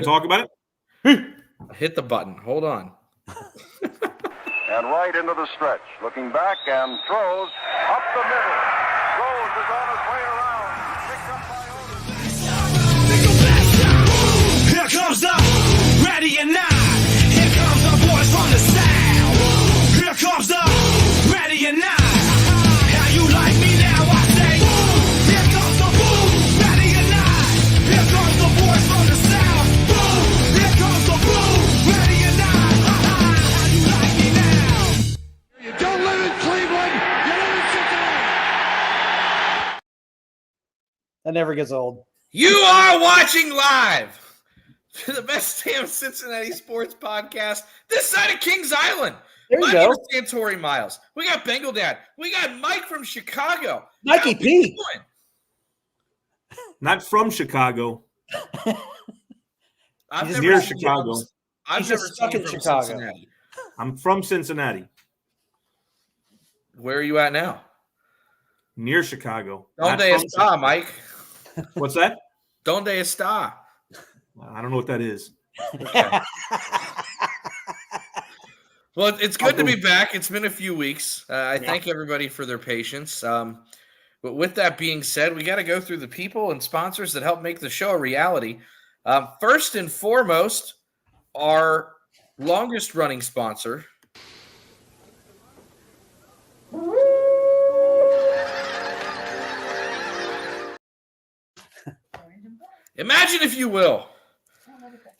Talk about it. Hit the button. Hold on. And right into the stretch. Looking back and throws up the middle. Rose is on his way around. Picked up by Otis. Here comes the ready and nine. Here comes the boys from the south. Here comes the ready and nine. How you like me now? I say, here comes the ready and nine. Here comes the boys from the south. Here comes the ready and nine. How you like me now? You don't live in Cleveland. You live in Cincinnati. That never gets old. You are watching live to the best damn Cincinnati sports podcast this side of Kings Island. There you My go. name is Santori Miles. We got Bengal Dad. We got Mike from Chicago. Mikey How P. you doing? Not from Chicago. I've He's never near seen Chicago. him- I've He's never just stuck seen in him from Chicago. Cincinnati. I'm from Cincinnati, Where are you at now? near Chicago. Not Donde from está, Chicago. Mike? What's that? Donde está? I don't know what that is. Well, it's good to be back. It's been a few weeks. I thank everybody for their patience. But with that being said, we got to go through the people and sponsors that help make the show a reality. First and foremost, our longest running sponsor. Imagine, if you will,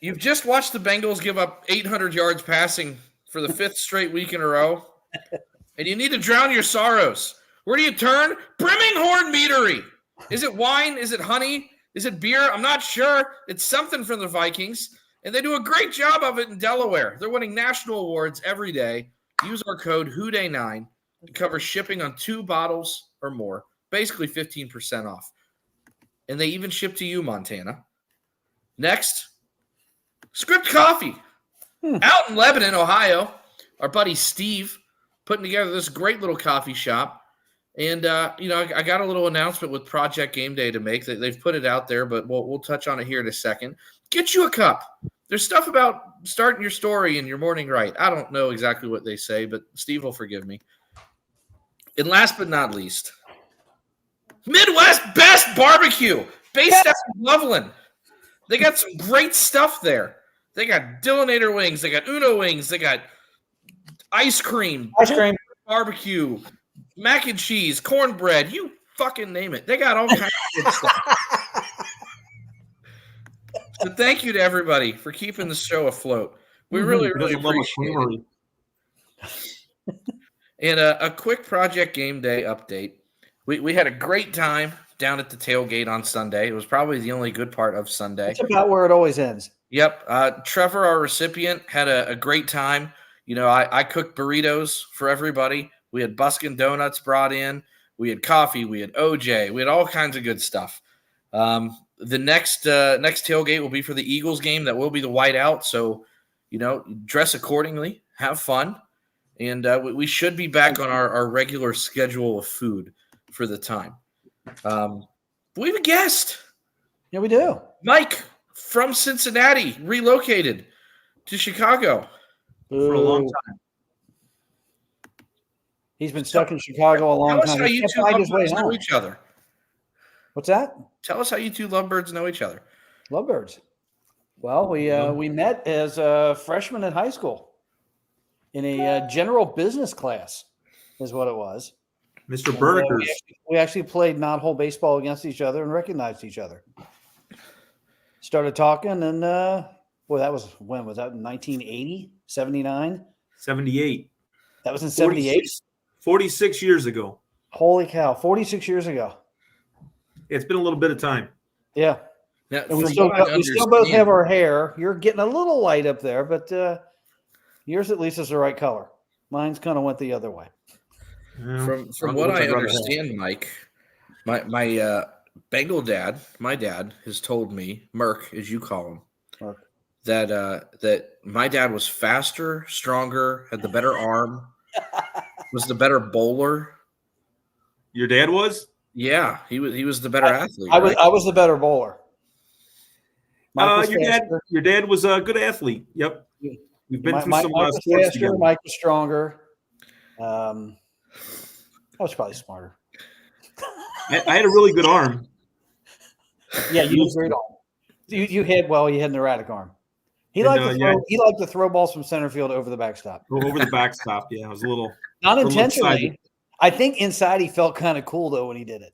you've just watched the Bengals give up 800 yards passing for the fifth straight week in a row, and you need to drown your sorrows. Where do you turn? Brimminghorn Meadery. Is it wine? Is it honey? Is it beer? I'm not sure. It's something from the Vikings, and they do a great job of it in Delaware. They're winning national awards every day. Use our code HOODAY9 to cover shipping on 2 bottles or more, basically 15% off. And they even ship to you, Montana. Next, Script Coffee. Out in Lebanon, Ohio, our buddy Steve putting together this great little coffee shop. And, I got a little announcement with Project Game Day to make. They've put it out there, but we'll touch on it here in a second. Get you a cup. There's stuff about starting your story and your morning right. I don't know exactly what they say, but Steve will forgive me. And last but not least, Midwest Best Barbecue, based out of Loveland. They got some great stuff there. They got Dillinator wings. They got Uno wings. They got ice cream, barbecue, mac and cheese, cornbread. You fucking name it. They got all kinds of good stuff. So thank you to everybody for keeping the show afloat. We really, really Doesn't love a appreciate it. creamery. And a quick Project Game Day update. We had a great time down at the tailgate on Sunday. It was probably the only good part of Sunday. That's about where it always ends. Yep. Trevor, our recipient, had a great time. I cooked burritos for everybody. We had Buskin donuts brought in. We had coffee. We had OJ. We had all kinds of good stuff. The next tailgate will be for the Eagles game. That will be the whiteout. So, dress accordingly. Have fun. And we should be back on our regular schedule of food for the time. We have a guest. Yeah, we do. Mike from Cincinnati relocated to Chicago. For a long Ooh. time. He's been stuck in Chicago a long Tell us time. how He you can't two find his way lovebirds know home. each other. What's that? Tell us how you two lovebirds know each other. Lovebirds. Well, we met as freshmen in high school in a general business class, is what it was. Mr. And, Bernickers. we actually played knot-hole baseball against each other and recognized each other. Started talking, and that was when was that? 1980, 79. 78. That was in 78. 46 years ago. Holy cow! 46 years ago. It's been a little bit of time. Yeah. Now, And we from still, what I we still both understand- have our hair. You're getting a little light up there, but yours at least is the right color. Mine's kind of went the other way. From what I understand, Mike, my Bengal dad, my dad, has told me, Merk, as you call him, Merk. that my dad was faster, stronger, had the better arm, was the better bowler. Your dad was? Yeah, he was the better athlete. I was the better bowler. Mike was Your faster. dad was a good athlete. Yep. We've been through Mike some was sports faster. together. Mike was stronger. I was probably smarter. I had a really good arm. Yeah, you had great arm. You had an erratic arm. He And, liked to throw. yeah. He liked to throw balls from center field over the backstop. Over the backstop. Yeah, I was a little. Not little intentionally. excited. I think inside he felt kind of cool though when he did it.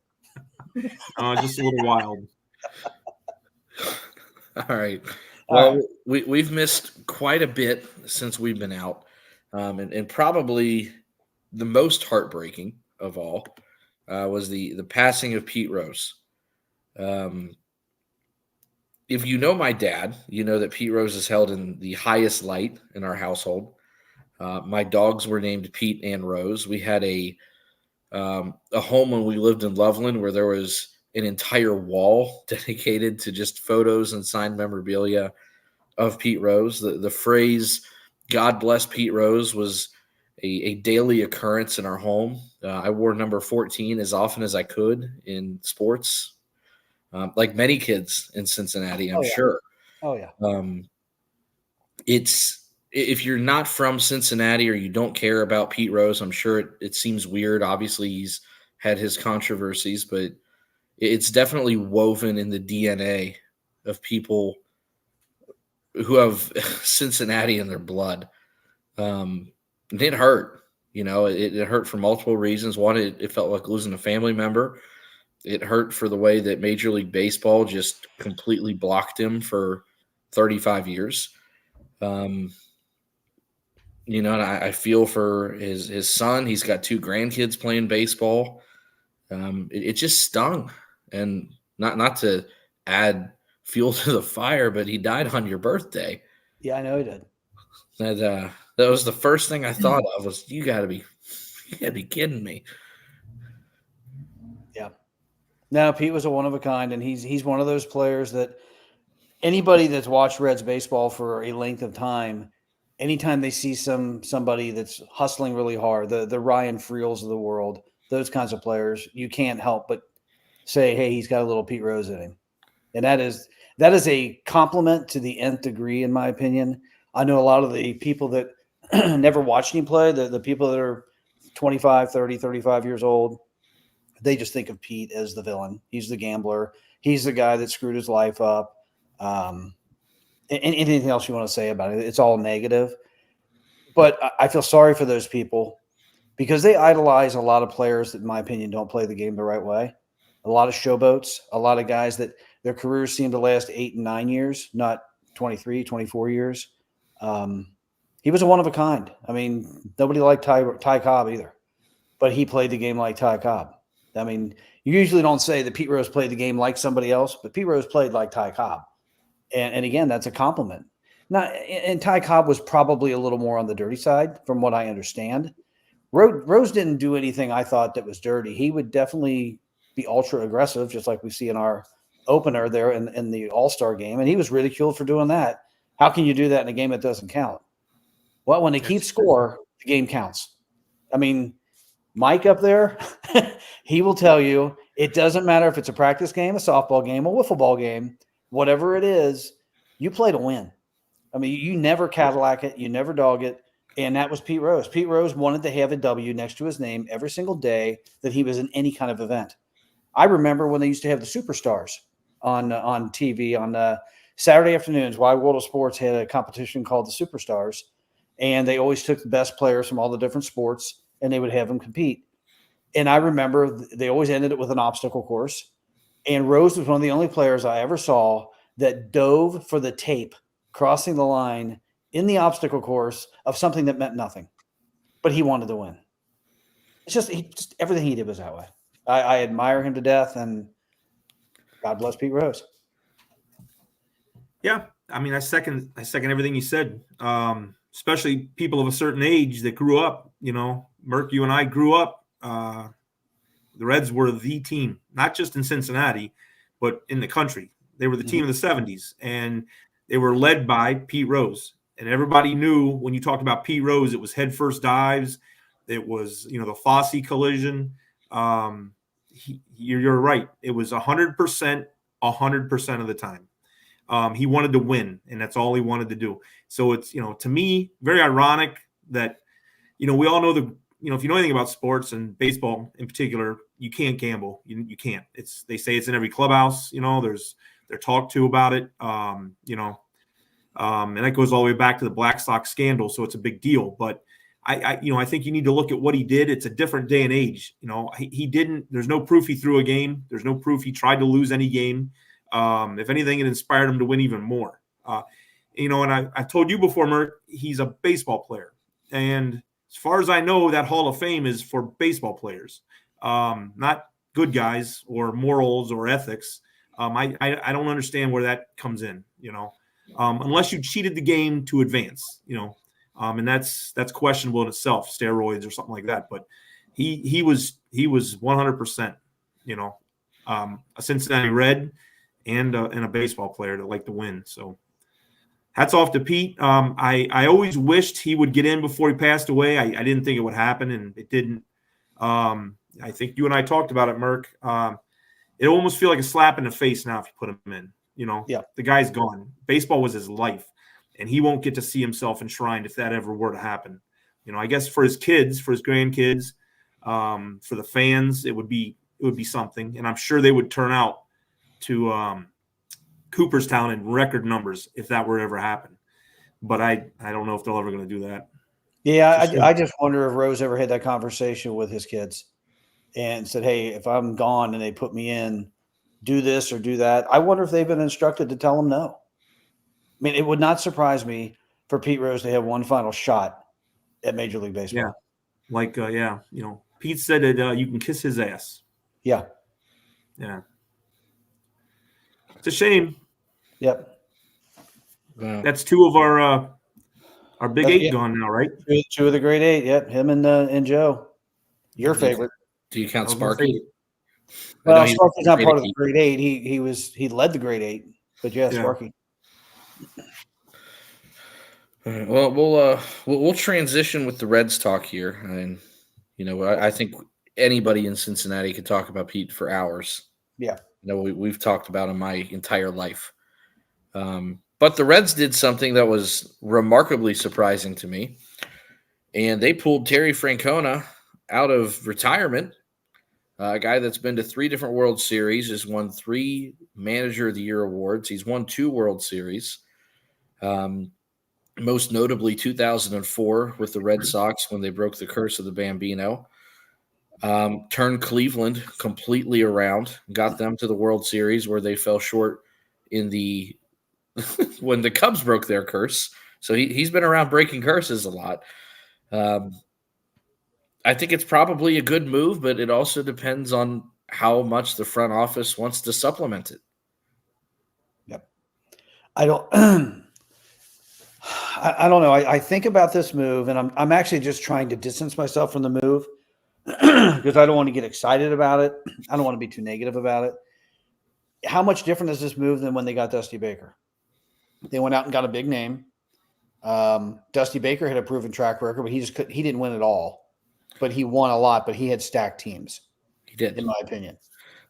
Just a little wild. All right. All Well, we've missed quite a bit since we've been out, and probably the most heartbreaking of all was the passing of Pete Rose. If you know my dad, you know that Pete Rose is held in the highest light in our household. My dogs were named Pete and Rose. We had a home when we lived in Loveland where there was an entire wall dedicated to just photos and signed memorabilia of Pete Rose. The phrase "God bless Pete Rose" was a daily occurrence in our home. I wore number 14 as often as I could in sports, like many kids in Cincinnati, I'm sure. Oh yeah. It's if you're not from Cincinnati or you don't care about Pete Rose, I'm sure it seems weird. Obviously, he's had his controversies, but it's definitely woven in the DNA of people who have Cincinnati in their blood. It hurt, it hurt for multiple reasons. One, it felt like losing a family member. It hurt for the way that Major League Baseball just completely blocked him for 35 years. And I feel for his son. He's got 2 grandkids playing baseball. It just stung. And not to add fuel to the fire, but he died on your birthday. Yeah, I know he did. That was the first thing I thought of was you gotta be kidding me. Yeah. No, Pete was a one of a kind, and he's one of those players that anybody that's watched Reds baseball for a length of time, anytime they see somebody that's hustling really hard, the Ryan Friels of the world, those kinds of players, you can't help but say, hey, he's got a little Pete Rose in him. And that is a compliment to the nth degree, in my opinion. I know a lot of the people that never watched him play, the people that are 25, 30, 35 years old, they just think of Pete as the villain. He's the gambler. He's the guy that screwed his life up. And anything else you want to say about it, it's all negative. But I feel sorry for those people because they idolize a lot of players that, in my opinion, don't play the game the right way. A lot of showboats, a lot of guys that their careers seem to last 8 and 9 years, not 23, 24 years. He was a one of a kind. I mean, nobody liked Ty Cobb either, but he played the game like Ty Cobb. I mean, you usually don't say that Pete Rose played the game like somebody else, but Pete Rose played like Ty Cobb. And again, that's a compliment. Now, and Ty Cobb was probably a little more on the dirty side from what I understand. Rose didn't do anything I thought that was dirty. He would definitely be ultra aggressive, just like we see in our opener there in the All-Star game. And he was ridiculed for doing that. How can you do that in a game that doesn't count? Well, when they keep score, the game counts. I mean, Mike up there, he will tell you it doesn't matter if it's a practice game, a softball game, a wiffle ball game, whatever it is, you play to win. I mean, you never Cadillac it, you never dog it, and that was Pete Rose. Pete Rose wanted to have a W next to his name every single day that he was in any kind of event. I remember when they used to have the Superstars on TV on Saturday afternoons. Wide World of Sports had a competition called the Superstars, and they always took the best players from all the different sports, and they would have them compete. And I remember they always ended it with an obstacle course, and Rose was one of the only players I ever saw that dove for the tape, crossing the line in the obstacle course of something that meant nothing, but he wanted to win. It's just everything he did was that way. I admire him to death, and God bless Pete Rose. Yeah, I mean, I second everything you said. Especially people of a certain age that grew up. Merk, you and I grew up. The Reds were the team, not just in Cincinnati, but in the country. They were the team of the 70s, and they were led by Pete Rose. And everybody knew when you talked about Pete Rose, it was head first dives. It was, the Fosse collision. You're right. It was 100% of the time. He wanted to win, and that's all he wanted to do. So it's, to me, very ironic that, we all know if you know anything about sports and baseball in particular, you can't gamble. You can't. They say it's in every clubhouse. They're talked to about it. And that goes all the way back to the Black Sox scandal. So it's a big deal. But I think you need to look at what he did. It's a different day and age. He didn't. There's no proof he threw a game. There's no proof he tried to lose any game. If anything, it inspired him to win even more. And I've told you before, Mert, he's a baseball player. And as far as I know, that Hall of Fame is for baseball players, not good guys or morals or ethics. I don't understand where that comes in, unless you cheated the game to advance, and that's questionable in itself, steroids or something like that. But he was 100%, a Cincinnati Red and a baseball player that liked to win. So hats off to Pete. I always wished he would get in before he passed away. I didn't think it would happen, and it didn't. I think you and I talked about it, Merck. It almost feels like a slap in the face now if you put him in. Yeah. The guy's gone. Baseball was his life, and he won't get to see himself enshrined if that ever were to happen. I guess for his kids, for his grandkids, for the fans, it would be something, and I'm sure they would turn out to Cooperstown in record numbers if that were to ever happen. But I don't know if they're ever going to do that. Yeah, I just wonder if Rose ever had that conversation with his kids and said, hey, if I'm gone and they put me in, do this or do that. I wonder if they've been instructed to tell him no. I mean, it would not surprise me for Pete Rose to have one final shot at Major League Baseball. Yeah. Like, Pete said that you can kiss his ass. Yeah. Yeah. It's a shame. Yep. Wow. That's two of our big eight gone now, right? Two of the great eight. Yep. Him and Joe. Your favorite. Do you count I was gonna Sparky? say- Well, Sparky's not part of the grade eight. He led the grade eight, but yeah, Sparky. All right, well, we'll transition with the Reds talk here, and I think anybody in Cincinnati could talk about Pete for hours. Yeah. We've talked about him my entire life. But the Reds did something that was remarkably surprising to me, and they pulled Terry Francona out of retirement. A guy that's been to 3 different World Series, has won 3 Manager of the Year awards. He's won 2 World Series, most notably 2004 with the Red Sox when they broke the curse of the Bambino. Turned Cleveland completely around, got them to the World Series where they fell short in the when the Cubs broke their curse. So he's been around breaking curses a lot. I think it's probably a good move, but it also depends on how much the front office wants to supplement it. Yep. I don't I don't know. I think about this move, and I'm actually just trying to distance myself from the move because I don't want to get excited about it. I don't want to be too negative about it. How much different is this move than when they got Dusty Baker? They went out and got a big name. Dusty Baker had a proven track record, but he didn't win at all. But he won a lot, but he had stacked teams. He did, in my opinion.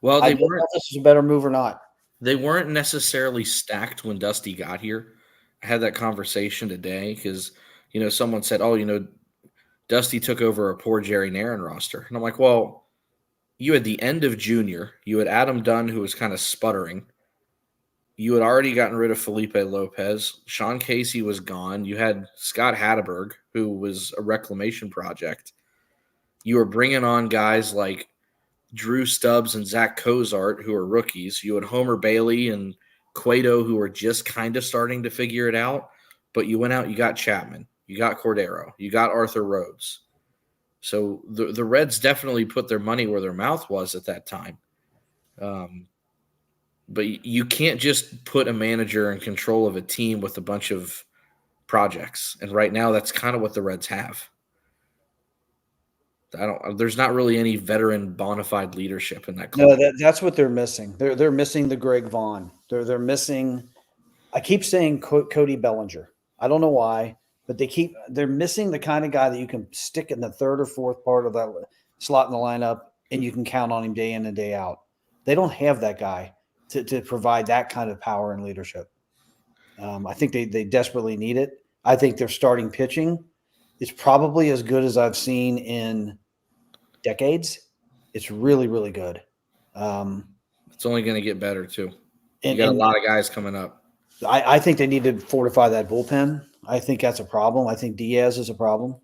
Well, I don't know if this is a better move or not. They weren't necessarily stacked when Dusty got here. I had that conversation today because, someone said, Dusty took over a poor Jerry Narron roster. And I'm like, well, you had the end of junior. You had Adam Dunn, who was kind of sputtering. You had already gotten rid of Felipe Lopez. Sean Casey was gone. You had Scott Hatteberg, who was a reclamation project. You were bringing on guys like Drew Stubbs and Zach Cozart, who are rookies. You had Homer Bailey and Cueto, who are just kind of starting to figure it out. But you went out, you got Chapman, you got Cordero, you got Arthur Rhodes. So the Reds definitely put their money where their mouth was at that time. But you can't just put a manager in control of a team with a bunch of projects. And right now, that's kind of what the Reds have. There's not really any veteran bona fide leadership in that club. No, that's what they're missing. They're missing the Greg Vaughn. They're missing. I keep saying Cody Bellinger. I don't know why, but they're missing the kind of guy that you can stick in the third or fourth part of that slot in the lineup, and you can count on him day in and day out. They don't have that guy to provide that kind of power and leadership. I think they desperately need it. I think their starting pitching is probably as good as I've seen in decades. It's really, really good. It's only going to get better too. You And, got a and lot of guys coming up. I think they need to fortify that bullpen. I think that's a problem. I think Diaz is a problem.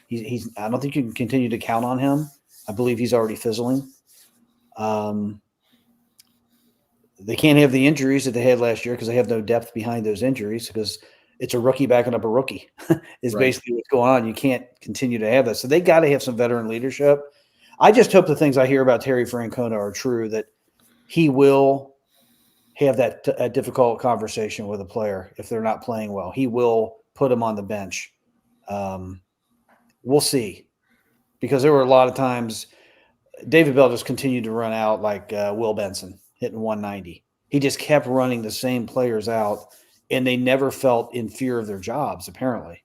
He's. I don't think you can continue to count on him. I believe he's already fizzling. They can't have the injuries that they had last year because they have no depth behind those injuries because it's a rookie backing up a rookie is Right. basically what's going on. You can't continue to have that. So they got to have some veteran leadership. I just hope the things I hear about Terry Francona are true, that he will have that a difficult conversation with a player if they're not playing well. He will put them on the bench. We'll see, because there were a lot of times David Bell just continued to run out like Will Benson hitting 190. He just kept running the same players out, and they never felt in fear of their jobs, apparently.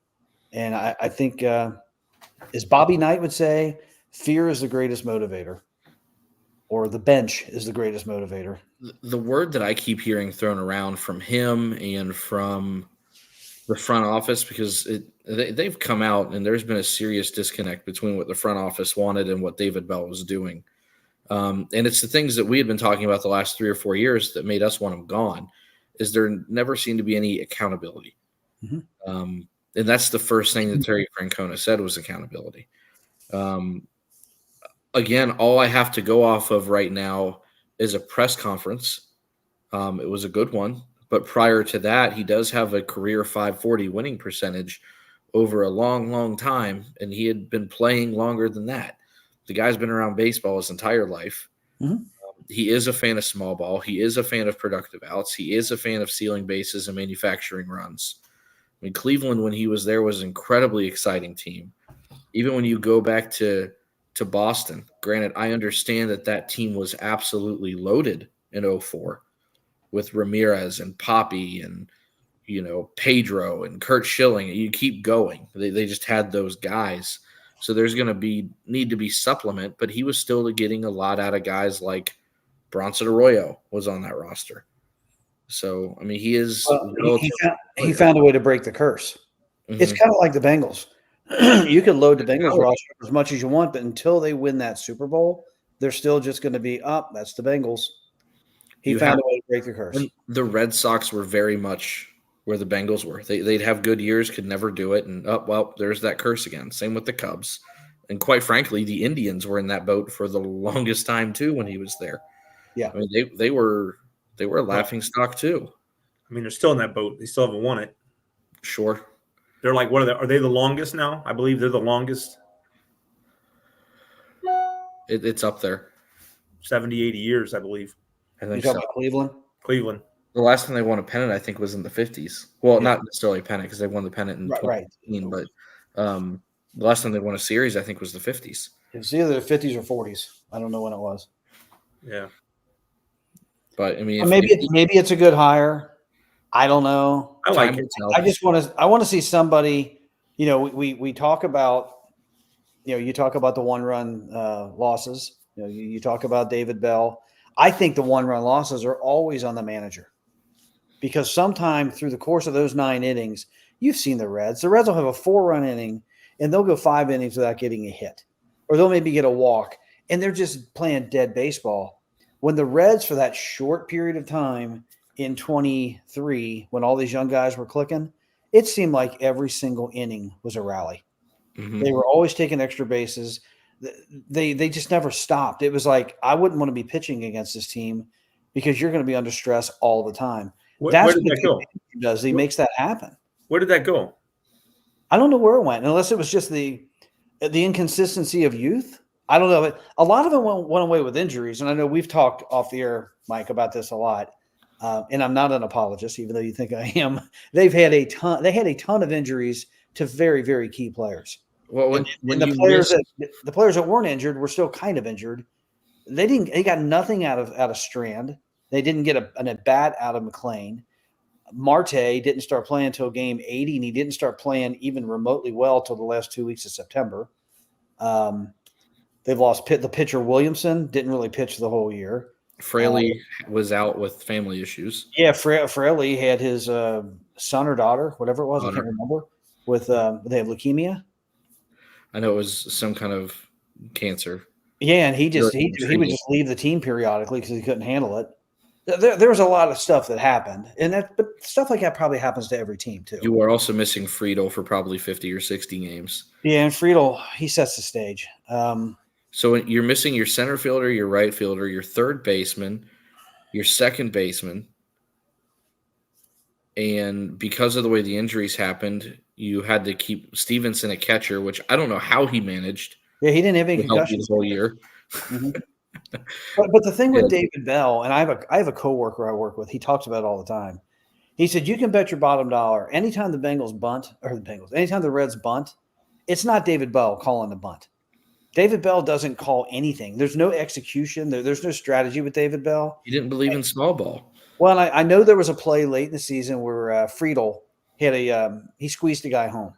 And I think, as Bobby Knight would say, fear is the greatest motivator, or the bench is the greatest motivator. The word that I keep hearing thrown around from him and from the front office, because they've come out and there's been a serious disconnect between what the front office wanted and what David Bell was doing. And it's the things that we had been talking about the last 3 or 4 years that made us want him gone, is there never seemed to be any accountability. And that's the first thing that Terry Francona said was accountability. Again, all I have to go off of right now is a press conference. It was a good one, but prior to that, he does have a career 540 winning percentage over a long, long time, and he had been playing longer than that. The guy's been around baseball his entire life. He is a fan of small ball. He is a fan of productive outs. He is a fan of stealing bases and manufacturing runs. I mean, Cleveland, when he was there, was an incredibly exciting team. Even when you go back to Boston, granted, I understand that team was absolutely loaded in 2004 with Ramirez and Poppy and, Pedro and Kurt Schilling. You keep going. They just had those guys. So there's going to need to be supplement, but he was still getting a lot out of guys like Bronson Arroyo was on that roster. So, I mean, he is. He found a way to break the curse. It's kind of like the Bengals. You can load the Bengals roster as much as you want, but until they win that Super Bowl, they're still just going to be up. That's the Bengals. He found a way to break the curse. The Red Sox were very much where the Bengals were. They'd have good years, could never do it, and there's that curse again. Same with the Cubs, and quite frankly, the Indians were in that boat for the longest time too when he was there. Yeah, I mean they were a laughing stock too. I mean, they're still in that boat. They still haven't won it. Sure. They're like, are they the longest now? I believe they're the longest. It's up there. 70, 80 years, I believe. I you think talking so. about Cleveland? Cleveland. The last time they won a pennant, I think, was in the 50s. Well, not necessarily a pennant because they won the pennant in 2015, but the last time they won a series, I think, was the 50s. It was either the 50s or 40s. I don't know when it was. Yeah. But, I mean, maybe it's a good hire. I don't know. I like it. I just want to see somebody, we talk about, you talk about the one-run losses. You talk about David Bell. I think the one-run losses are always on the manager, because sometime through the course of those 9 innings, you've seen the Reds. The Reds will have a 4-run inning, and they'll go 5 innings without getting a hit, or they'll maybe get a walk, and they're just playing dead baseball. When the Reds, for that short period of time in 23, when all these young guys were clicking, it seemed like every single inning was a rally. They were always taking extra bases. They just never stopped. It was like, I wouldn't want to be pitching against this team because you're going to be under stress all the time. Where did that go? He does. He makes that happen. Where did that go? I don't know where it went, unless it was just the inconsistency of youth. I don't know. But a lot of it went away with injuries. And I know we've talked off the air, Mike, about this a lot. And I'm not an apologist, even though you think I am. They had a ton of injuries to very, very key players. Well, the players that weren't injured were still kind of injured. They got nothing out of Strand. They didn't get an at bat out of McLean. Marte didn't start playing until game 80, and he didn't start playing even remotely well till the last 2 weeks of September. They've lost the pitcher Williamson, didn't really pitch the whole year. Fraley was out with family issues. Yeah, Fraley had his son or daughter, whatever it was, I Daughter. can't remember, with they have leukemia. I know it was some kind of cancer. Yeah, and he would intriguing. just leave the team periodically because he couldn't handle it. There was a lot of stuff that happened, but stuff like that probably happens to every team too. You are also missing Friedel for probably 50 or 60 games. Yeah, and Friedel, he sets the stage. So you're missing your center fielder, your right fielder, your third baseman, your second baseman. And because of the way the injuries happened, you had to keep Stevenson a catcher, which I don't know how he managed. Yeah, he didn't have any to help you concussions the whole year. Mhm. But the thing with Yeah. David Bell, and I have a coworker I work with. He talks about it all the time. He said you can bet your bottom dollar anytime the Bengals bunt anytime the Reds bunt, it's not David Bell calling the bunt. David Bell doesn't call anything. There's no execution. There's no strategy with David Bell. He didn't believe in small ball. Well, I know there was a play late in the season where Friedel had he squeezed a guy home,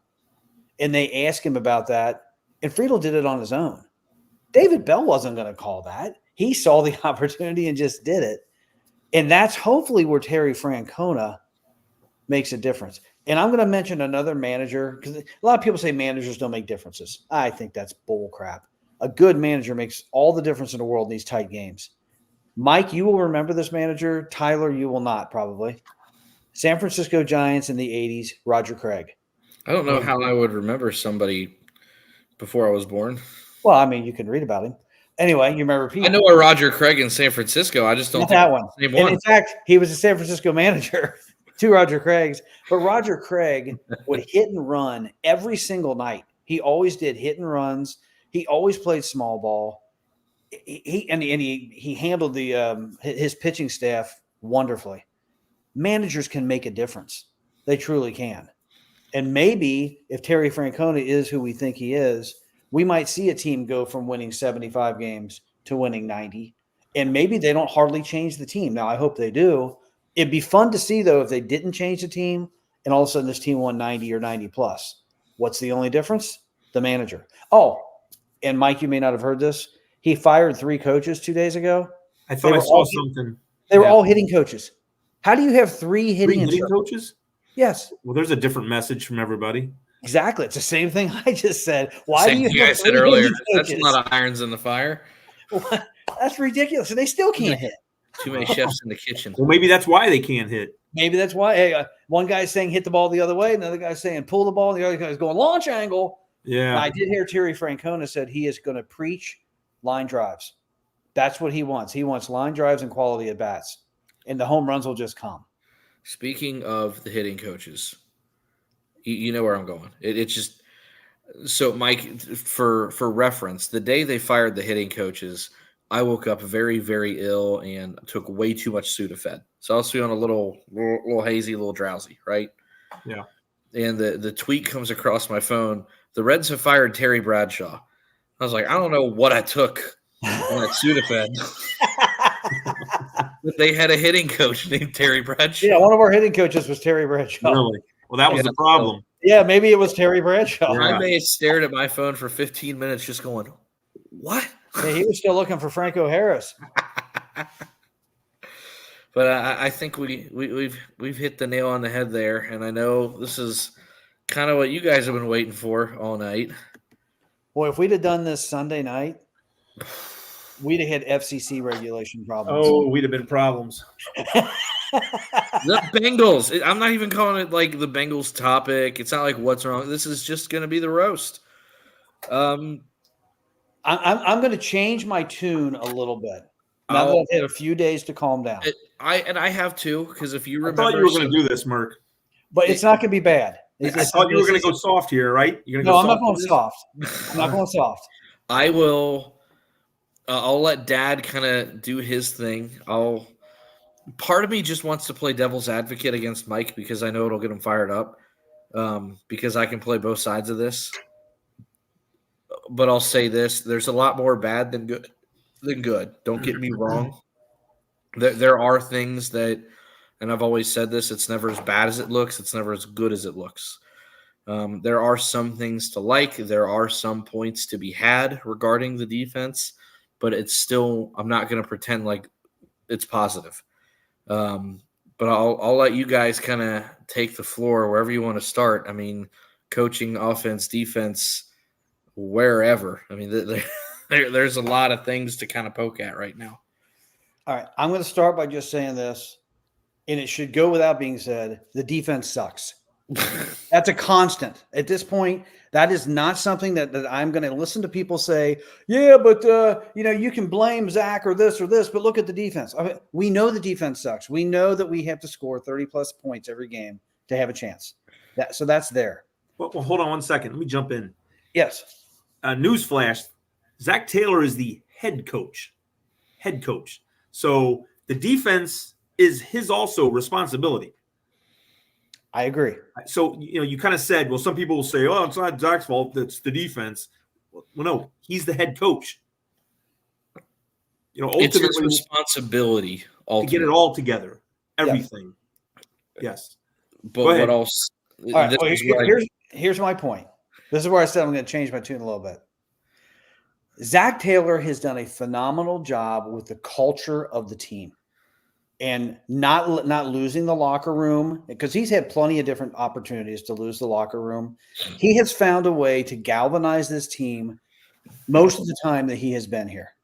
and they asked him about that, and Friedel did it on his own. David Bell wasn't going to call that. He saw the opportunity and just did it, and that's hopefully where Terry Francona makes a difference. And I'm going to mention another manager because a lot of people say managers don't make differences. I think that's bull crap. A good manager makes all the difference in the world in these tight games. Mike, you will remember this manager. Tyler, you will not probably. San Francisco Giants in the 80s, Roger Craig. I don't know how I would remember somebody before I was born. Well, I mean, you can read about him. Anyway, you remember Pete. I know a Roger Craig in San Francisco. I just don't Not think that one. it's the same And one. in fact, he was a San Francisco manager, two Roger Craigs. But Roger Craig would hit and run every single night. He always did hit and runs. He always played small ball. He handled his pitching staff wonderfully. Managers can make a difference. They truly can. And maybe if Terry Francona is who we think he is, we might see a team go from winning 75 games to winning 90. And maybe they don't hardly change the team. Now, I hope they do. It'd be fun to see, though, if they didn't change the team and all of a sudden this team won 90 or 90 plus. What's the only difference? The manager. Oh, and Mike, you may not have heard this. He fired 3 coaches 2 days ago. I thought They I were saw all- something. They were Yeah. all hitting coaches. How do you have 3 hitting Three hitting instructors? coaches? Yes, Well, there's a different message from everybody. exactly. It's the same thing I just said. Why Same do you thing have I said 3 earlier. hitting That's coaches? a lot of irons in the fire. That's ridiculous. And they still can't hit. Too many chefs in the kitchen. Well, maybe that's why they can't hit. Maybe that's why. Hey, one guy's saying hit the ball the other way, another guy's saying pull the ball, and the other guy's going launch angle. Yeah. I did hear Terry Francona said he is going to preach line drives. That's what he wants. He wants line drives and quality at bats, and the home runs will just come. Speaking of the hitting coaches, you know where I'm going. It's just so, Mike, for reference, the day they fired the hitting coaches, I woke up very, very ill and took way too much Sudafed. So I was feeling a little hazy, a little drowsy, right? Yeah. And the tweet comes across my phone. The Reds have fired Terry Bradshaw. I was like, I don't know what I took on that Sudafed. But they had a hitting coach named Terry Bradshaw. Yeah, one of our hitting coaches was Terry Bradshaw. Really? Well, that was Yeah. the problem. Yeah, maybe it was Terry Bradshaw. Yeah. I may have stared at my phone for 15 minutes just going, what? Hey, he was still looking for Franco Harris. But I think we've hit the nail on the head there, and I know this is kind of what you guys have been waiting for all night. Boy, if we'd have done this Sunday night, we'd have had FCC regulation problems. Oh, we'd have been problems. The Bengals. I'm not even calling it like the Bengals topic. It's not like what's wrong. This is just going to be the roast. I'm going to change my tune a little bit. Now that I'll- I've had a few days to calm down. I have to, because if you I remember, thought you were going to do this, Merk. But it's not going to be bad. I thought you were going to go soft here, right? You're going to No, go I'm not going with this? soft. I'm not going soft. I will. I'll let Dad kind of do his thing. Part of me just wants to play devil's advocate against Mike because I know it'll get him fired up. Because I can play both sides of this. But I'll say this: there's a lot more bad than good. Don't get me wrong. There are things that, and I've always said this: it's never as bad as it looks. It's never as good as it looks. There are some things to like. There are some points to be had regarding the defense, but it's still. I'm not going to pretend like it's positive. But I'll let you guys kind of take the floor wherever you want to start. I mean, coaching, offense, defense, wherever. I mean, there's a lot of things to kind of poke at right now. All right. I'm going to start by just saying this, and it should go without being said. The defense sucks. That's a constant. At this point, that is not something that I'm going to listen to people say, yeah, but, you can blame Zach or this, but look at the defense. I mean, we know the defense sucks. We know that we have to score 30-plus points every game to have a chance. So that's there. Well, hold on one second. Let me jump in. Yes. Newsflash, Zach Taylor is the head coach. So the defense is his also responsibility. I agree. So, you kind of said, well, some people will say, oh, it's not Zach's fault. It's the defense. Well, no, he's the head coach. Ultimately, it's his responsibility to get it all together, everything. Yes. But what else? All right, here's my point. This is where I said I'm going to change my tune a little bit. Zach Taylor has done a phenomenal job with the culture of the team and not losing the locker room, because he's had plenty of different opportunities to lose the locker room. He has found a way to galvanize this team most of the time that he has been here.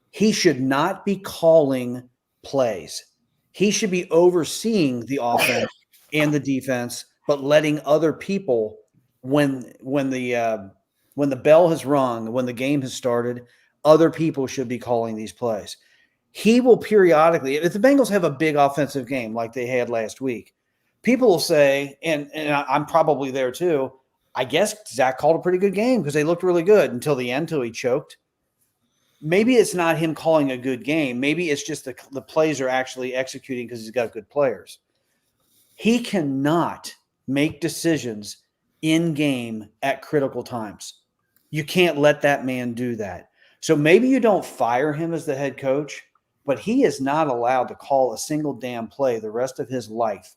He should not be calling plays. He should be overseeing the offense and the defense, but letting other people, when the bell has rung, when the game has started, other people should be calling these plays. He will periodically, if the Bengals have a big offensive game like they had last week, people will say, and I'm probably there too, I guess Zach called a pretty good game because they looked really good until the end, until he choked. Maybe it's not him calling a good game. Maybe it's just the plays are actually executing because he's got good players. He cannot make decisions in game at critical times. You can't let that man do that. So maybe you don't fire him as the head coach, but he is not allowed to call a single damn play the rest of his life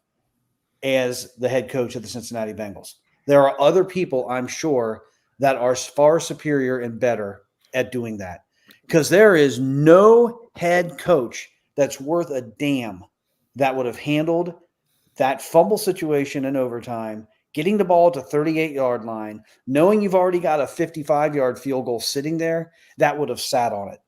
as the head coach of the Cincinnati Bengals. There are other people, I'm sure, that are far superior and better at doing that, because there is no head coach that's worth a damn that would have handled that fumble situation in overtime, getting the ball to 38-yard line, knowing you've already got a 55-yard field goal sitting there, that would have sat on it.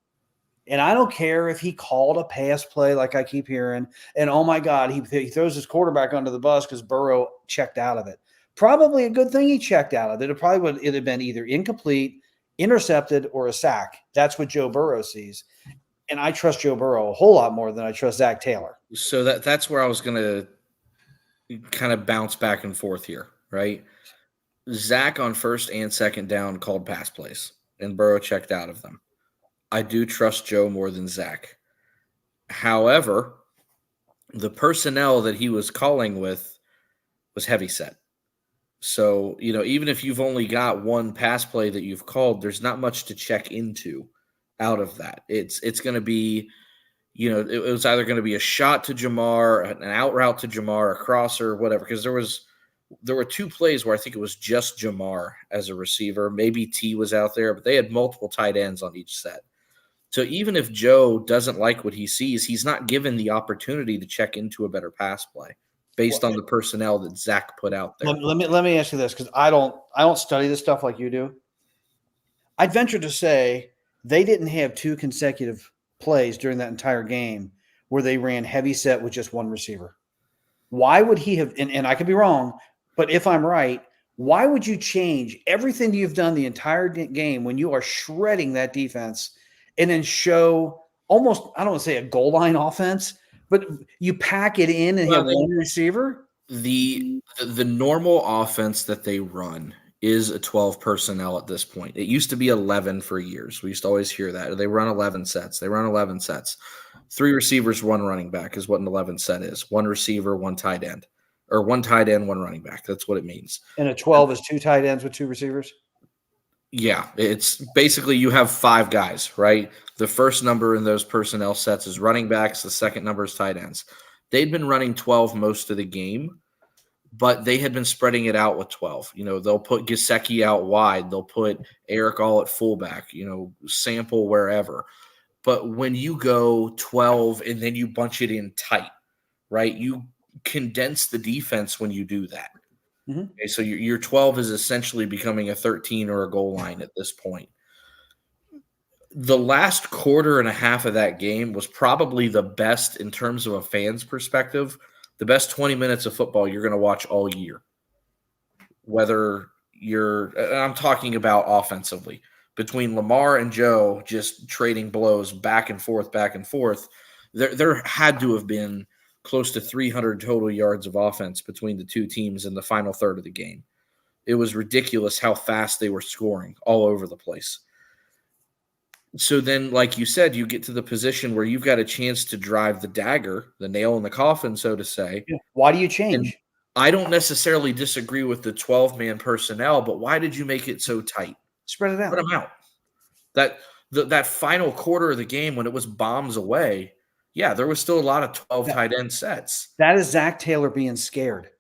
And I don't care if he called a pass play like I keep hearing, and oh my God, he throws his quarterback under the bus because Burrow checked out of it. Probably a good thing he checked out of it. It probably would have been either incomplete, intercepted, or a sack. That's what Joe Burrow sees. And I trust Joe Burrow a whole lot more than I trust Zach Taylor. So that's where I was going to kind of bounce back and forth here, right? Zach on first and second down called pass plays, and Burrow checked out of them. I do trust Joe more than Zach. However, the personnel that he was calling with was heavy set. So, even if you've only got one pass play that you've called, there's not much to check into out of that. It's going to be, it was either going to be a shot to Jamar, an out route to Jamar, a crosser, whatever, because there were two plays where I think it was just Jamar as a receiver. Maybe T was out there, but they had multiple tight ends on each set. So even if Joe doesn't like what he sees, he's not given the opportunity to check into a better pass play based on the personnel that Zach put out there. Let me ask you this, because I don't study this stuff like you do. I'd venture to say they didn't have two consecutive plays during that entire game where they ran heavy set with just one receiver. Why would he have, and I could be wrong, but if I'm right, why would you change everything you've done the entire game when you are shredding that defense and then show almost, I don't want to say a goal line offense, but you pack it in and have one receiver? The normal offense that they run is a 12 personnel at this point. It used to be 11 for years. We used to always hear that. They run 11 sets. 3 receivers, 1 running back is what an 11 set is. 1 receiver, 1 tight end. Or 1 tight end, 1 running back. That's what it means. And a 12 is 2 tight ends with 2 receivers? Yeah, it's basically you have 5 guys, right? The first number in those personnel sets is running backs. The second number is tight ends. They'd been running 12 most of the game, but they had been spreading it out with 12. They'll put Gesicki out wide. They'll put Eric All at fullback, Sample wherever. But when you go 12 and then you bunch it in tight, right? You condense the defense when you do that. Mhm. Okay, so your 12 is essentially becoming a 13 or a goal line at this point. The last quarter and a half of that game was probably the best in terms of a fan's perspective, the best 20 minutes of football you're going to watch all year. Whether I'm talking about offensively, between Lamar and Joe just trading blows back and forth, there had to have been close to 300 total yards of offense between the two teams in the final third of the game. It was ridiculous how fast they were scoring all over the place. So then, like you said, you get to the position where you've got a chance to drive the dagger, the nail in the coffin, so to say. Yeah. Why do you change? I don't necessarily disagree with the 12-man personnel, but why did you make it so tight? Spread it out. Put them out. That final quarter of the game when it was bombs away, yeah, there was still a lot of 12 tight end sets. That is Zach Taylor being scared.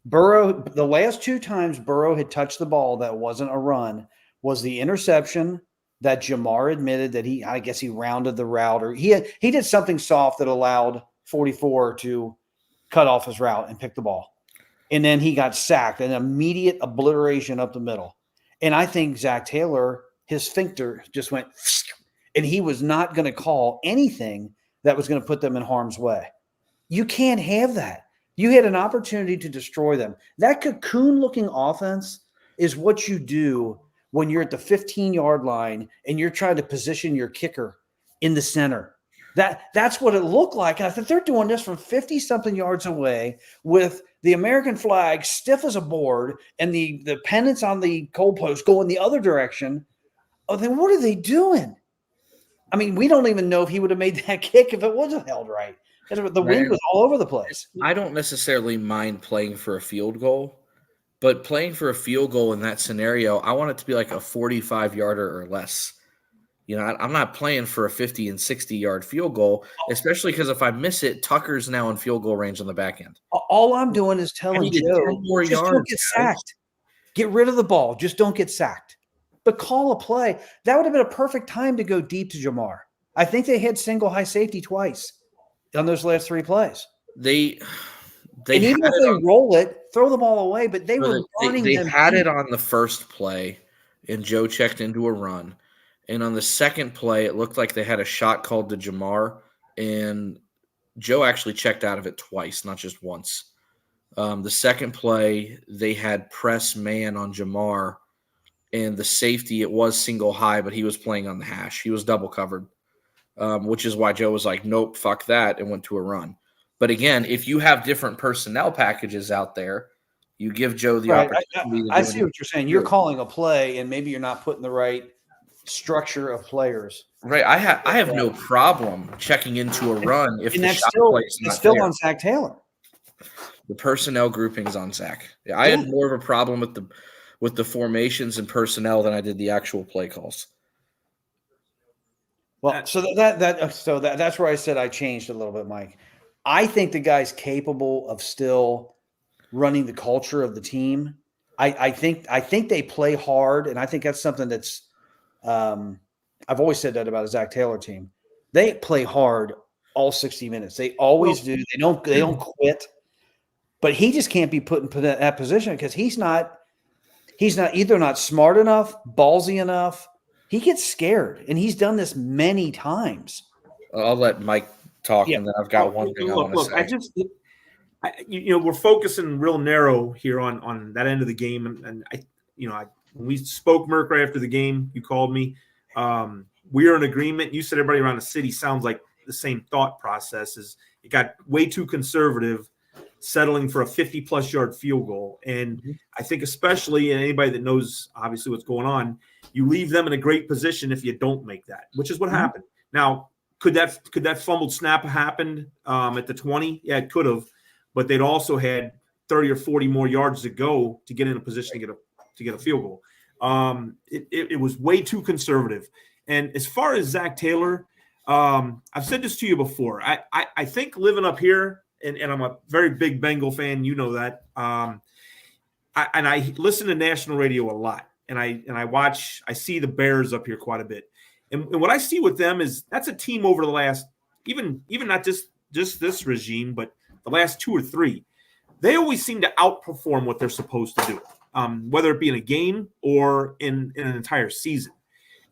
Burrow, the last 2 times Burrow had touched the ball that wasn't a run was the interception that Jamar admitted that I guess he rounded the route, or he did something soft that allowed 44 to cut off his route and pick the ball. And then he got sacked, an immediate obliteration up the middle. And I think Zach Taylor, his sphincter just went, and he was not going to call anything that was going to put them in harm's way. You can't have that. You had an opportunity to destroy them. That cocoon-looking offense is what you do when you're at the 15-yard line and you're trying to position your kicker in the center. That's what it looked like. And I think they're doing this from 50-something yards away with the American flag stiff as a board and the pennants on the goalpost going the other direction. Oh, then what are they doing? I mean, we don't even know if he would have made that kick if it wasn't held right. The wind was all over the place. I don't necessarily mind playing for a field goal, but playing for a field goal in that scenario, I want it to be like a 45-yarder or less. You know, I'm not playing for a 50 and 60-yard field goal, especially because if I miss it, Tucker's now in field goal range on the back end. All I'm doing is telling Joe, just don't get sacked. Get rid of the ball. Just don't get sacked. But call a play. That would have been a perfect time to go deep to Jamar. I think they had single high safety twice on those last 3 plays. They and even if they roll it, throw the ball away, but they were running They them had deep. it on the first play, and Joe checked into a run. And on the second play, it looked like they had a shot called to Jamar, and Joe actually checked out of it twice, not just once. The second play, they had press man on Jamar, and the safety, it was single high, but he was playing on the hash. He was double covered, which is why Joe was like, nope, fuck that, and went to a run. But again, if you have different personnel packages out there, you give Joe the opportunity. I see what you're saying. You're calling a play, and maybe you're not putting the right structure of players. Right. I have no problem checking into a run if and the that's shot still, play's not it's still there. on Zach Taylor. The personnel groupings on Zach. Yeah, I had more of a problem with the formations and personnel than I did the actual play calls. Well, so that's where I said I changed a little bit, Mike. I think the guy's capable of still running the culture of the team. I think they play hard, and I think that's something that's I've always said that about a Zach Taylor team. They play hard all 60 minutes. They always do. They don't quit. But he just can't be put in that position because he's not either not smart enough, ballsy enough. He gets scared, and he's done this many times. I'll let Mike talk, and then I've got one thing I want to say. We're focusing real narrow here on that end of the game, and when we spoke, Merck, right after the game, you called me. We are in agreement. You said everybody around the city sounds like the same thought process. Is it got way too conservative, settling for a 50-plus yard field goal. And I think especially anybody that knows obviously what's going on, you leave them in a great position if you don't make that, which is what happened. Now, could that fumbled snap have happened at the 20? Yeah, it could have, but they'd also had 30 or 40 more yards to go to get in a position to get a field goal. It was way too conservative. And as far as Zach Taylor, I've said this to you before. I think living up here, and I'm a very big Bengal fan, you know that. I listen to national radio a lot, and I see the Bears up here quite a bit. And what I see with them is that's a team over the last, even not just this regime, but the last 2 or 3. They always seem to outperform what they're supposed to do, whether it be in a game or in an entire season.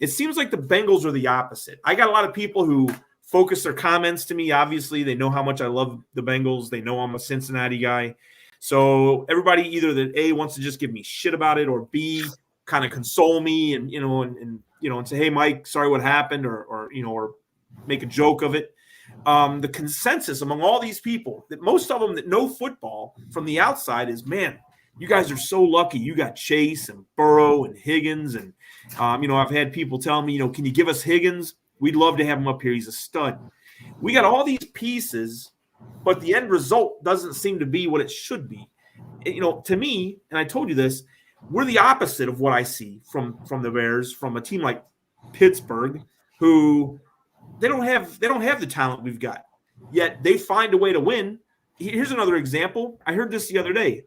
It seems like the Bengals are the opposite. I got a lot of people who focus their comments to me. Obviously, they know how much I love the Bengals. They know I'm a Cincinnati guy. So everybody either that A, wants to just give me shit about it, or B, kind of console me and say, hey, Mike, sorry what happened, or make a joke of it. The consensus among all these people, that most of them that know football from the outside, is, man, you guys are so lucky. You got Chase and Burrow and Higgins. And, I've had people tell me, can you give us Higgins? We'd love to have him up here. He's a stud. We got all these pieces, but the end result doesn't seem to be what it should be. To me, and I told you this, we're the opposite of what I see from the Bears, from a team like Pittsburgh, who they don't have the talent we've got, yet they find a way to win. Here's another example. I heard this the other day.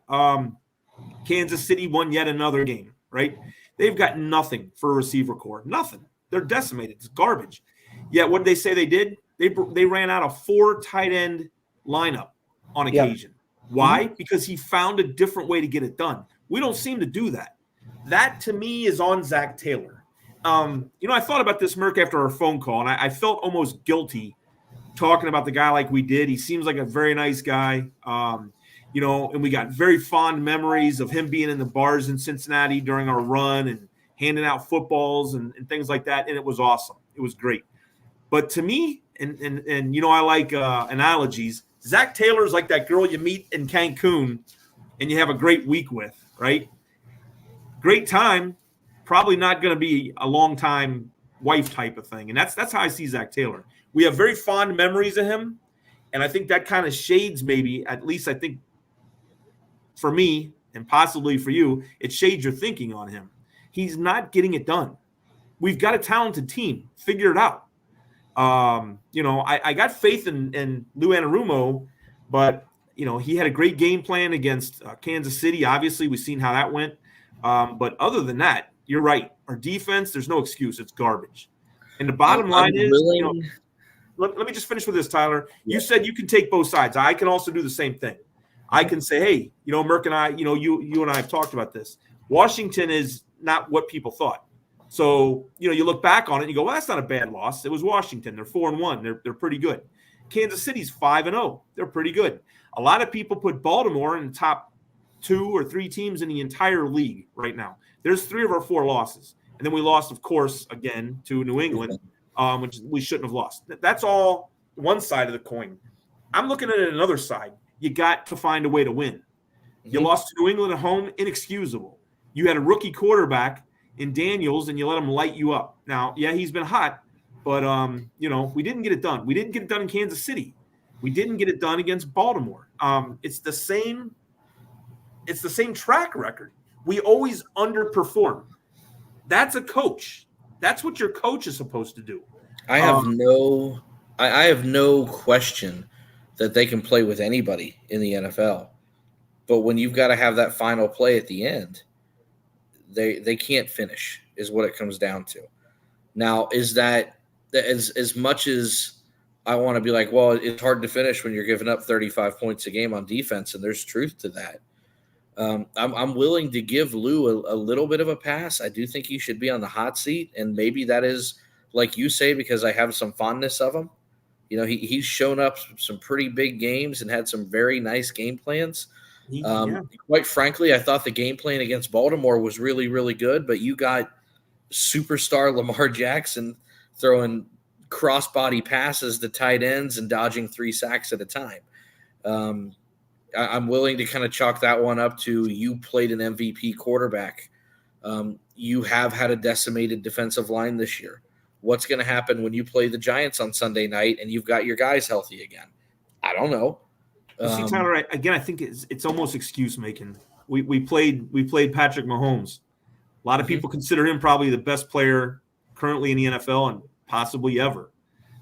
Kansas City won yet another game, right? They've got nothing for a receiver core, nothing. They're decimated. It's garbage. Yet what did they say they did? They ran out a 4 tight end lineup on occasion. Yep. Why? Because he found a different way to get it done. We don't seem to do that. That, to me, is on Zach Taylor. I thought about this, Merck, after our phone call, and I felt almost guilty talking about the guy like we did. He seems like a very nice guy. And we got very fond memories of him being in the bars in Cincinnati during our run and handing out footballs and things like that. And it was awesome. It was great. But to me, and I like analogies, Zach Taylor's like that girl you meet in Cancun and you have a great week with, right? Great time, probably not going to be a long time wife type of thing. And that's how I see Zach Taylor. We have very fond memories of him. And I think that kind of shades, maybe, at least I think for me and possibly for you, it shades your thinking on him. He's not getting it done. We've got a talented team. Figure it out. I got faith in Lou Anarumo, but, he had a great game plan against Kansas City. Obviously, we've seen how that went. But other than that, you're right. Our defense, there's no excuse. It's garbage. And the bottom line is, let me just finish with this, Tyler. You said you can take both sides. I can also do the same thing. I can say, hey, Merck and I, you and I have talked about this. Washington is not what people thought. So, you look back on it and you go, well, that's not a bad loss. It was Washington. They're 4-1. They're pretty good. Kansas City's 5-0. They're pretty good. A lot of people put Baltimore in the top 2 or 3 teams in the entire league right now. There's 3 of our 4 losses. And then we lost, of course, again to New England, which we shouldn't have lost. That's all one side of the coin. I'm looking at it another side. You got to find a way to win. You lost to New England at home, inexcusable. You had a rookie quarterback in Daniels, and you let him light you up. Now, yeah, he's been hot, but, we didn't get it done. We didn't get it done in Kansas City. We didn't get it done against Baltimore. It's the same track record. We always underperform. That's a coach. That's what your coach is supposed to do. I have no question that they can play with anybody in the NFL. But when you've got to have that final play at the end, they can't finish is what it comes down to. Now, is that as much as I want to be like, well, it's hard to finish when you're giving up 35 points a game on defense, and there's truth to that. I'm willing to give Lou a little bit of a pass. I do think he should be on the hot seat, and maybe that is, like you say, because I have some fondness of him. He's shown up some pretty big games and had some very nice game plans. Quite frankly, I thought the game plan against Baltimore was really, really good, but you got superstar Lamar Jackson throwing crossbody passes to tight ends and dodging 3 sacks at a time. I'm willing to kind of chalk that one up to you played an MVP quarterback. You have had a decimated defensive line this year. What's going to happen when you play the Giants on Sunday night and you've got your guys healthy again? I don't know. See, Tyler, again, I think it's almost excuse making. We played Patrick Mahomes. A lot of people consider him probably the best player currently in the NFL and possibly ever.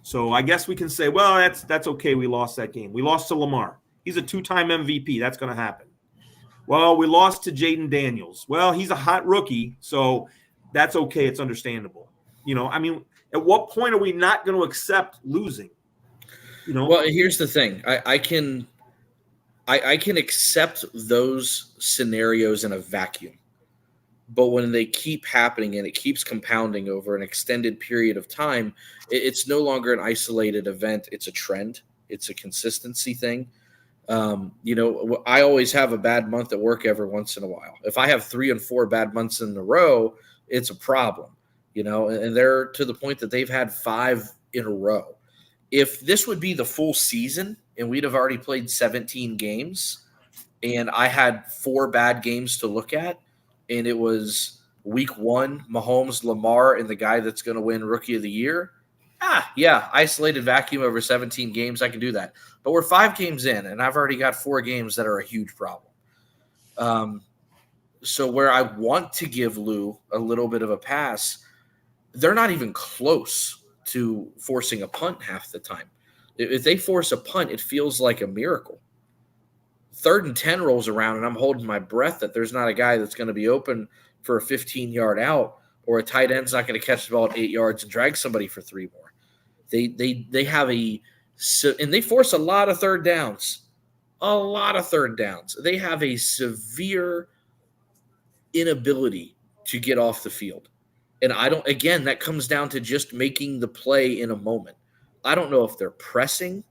So I guess we can say, well, that's okay. We lost that game. We lost to Lamar. He's a 2-time MVP. That's going to happen. Well, we lost to Jaden Daniels. Well, he's a hot rookie, so that's okay. It's understandable. At what point are we not going to accept losing? Well, here's the thing. I can accept those scenarios in a vacuum. But when they keep happening and it keeps compounding over an extended period of time, it's no longer an isolated event. It's a trend. It's a consistency thing. I always have a bad month at work every once in a while. If I have 3 and 4 bad months in a row, it's a problem, and they're to the point that they've had 5 in a row. If this would be the full season and we'd have already played 17 games and I had 4 bad games to look at, and it was week 1, Mahomes, Lamar, and the guy that's going to win Rookie of the Year, isolated vacuum over 17 games, I can do that. But we're 5 games in, and I've already got 4 games that are a huge problem. So where I want to give Lou a little bit of a pass, they're not even close to forcing a punt half the time. If they force a punt, it feels like a miracle. 3rd and 10 rolls around, and I'm holding my breath that there's not a guy that's going to be open for a 15-yard out, or a tight end's not going to catch the ball at 8 yards and drag somebody for 3 more. They have and they force a lot of third downs. They have a severe inability to get off the field. And that comes down to just making the play in a moment. I don't know if they're pressing,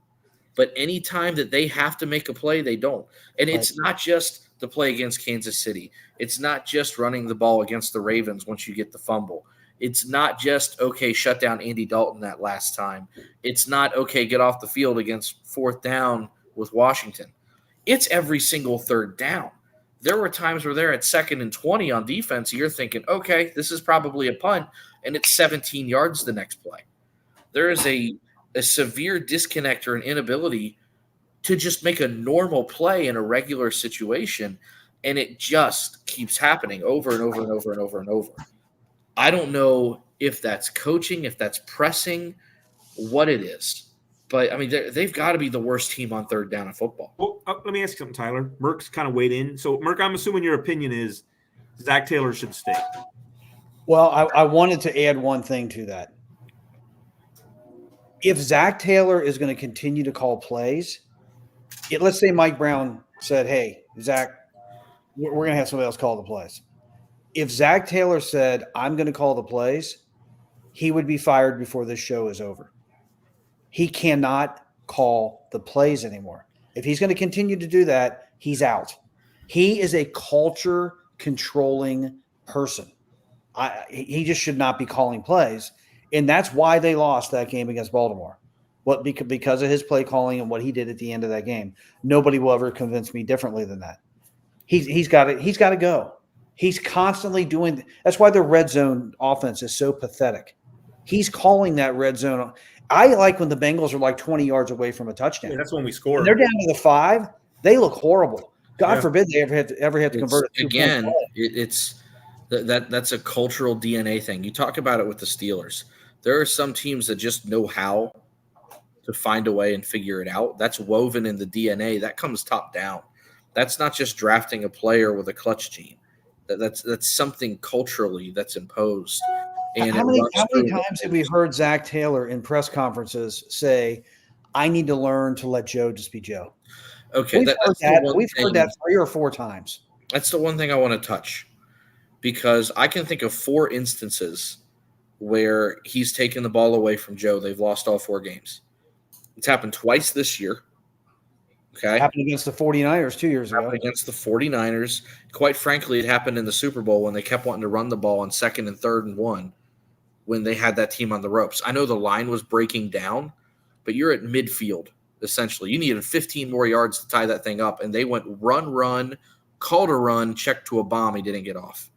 but any time that they have to make a play, they don't. And it's not just the play against Kansas City. It's not just running the ball against the Ravens once you get the fumble. It's not just, shut down Andy Dalton that last time. It's not, get off the field against 4th down with Washington. It's every single 3rd down. There were times where they're at 2nd and 20 on defense, and you're thinking, this is probably a punt, and it's 17 yards the next play. There is a severe disconnect or an inability to just make a normal play in a regular situation, and it just keeps happening over and over and over and over and over. I don't know if that's coaching, if that's pressing, what it is. But, they've got to be the worst team on 3rd down in football. Well, let me ask you something, Tyler. Merck's kind of weighed in. So, Merck, I'm assuming your opinion is Zach Taylor should stay. Well, I wanted to add one thing to that. If Zach Taylor is going to continue to call plays, let's say Mike Brown said, hey, Zach, we're going to have somebody else call the plays. If Zach Taylor said, I'm going to call the plays, he would be fired before this show is over. He cannot call the plays anymore. If he's going to continue to do that, he's out. He is a culture controlling person. He just should not be calling plays. And that's why they lost that game against Baltimore. Because of his play calling and what he did at the end of that game. Nobody will ever convince me differently than that. He's got to go. He's constantly doing – that's why the red zone offense is so pathetic. He's calling that red zone. I like when the Bengals are like 20 yards away from a touchdown. Yeah, that's when we score. When they're down to the 5, they look horrible. God forbid they ever have to convert it. Again, that's a cultural DNA thing. You talk about it with the Steelers. There are some teams that just know how to find a way and figure it out. That's woven in the DNA. That comes top down. That's not just drafting a player with a clutch gene. That's something culturally that's imposed. And how many times have we heard Zach Taylor in press conferences say, I need to learn to let Joe just be Joe? Okay. We've heard that 3 or 4 times. That's the one thing I want to touch, because I can think of 4 instances where he's taken the ball away from Joe. They've lost all 4 games. It's happened twice this year. Okay. It happened against the 49ers 2 years ago. Against the 49ers. Quite frankly, it happened in the Super Bowl when they kept wanting to run the ball on 2nd and 3rd and 1 when they had that team on the ropes. I know the line was breaking down, but you're at midfield, essentially. You needed 15 more yards to tie that thing up, and they went run, called a run, checked to a bomb. He didn't get off.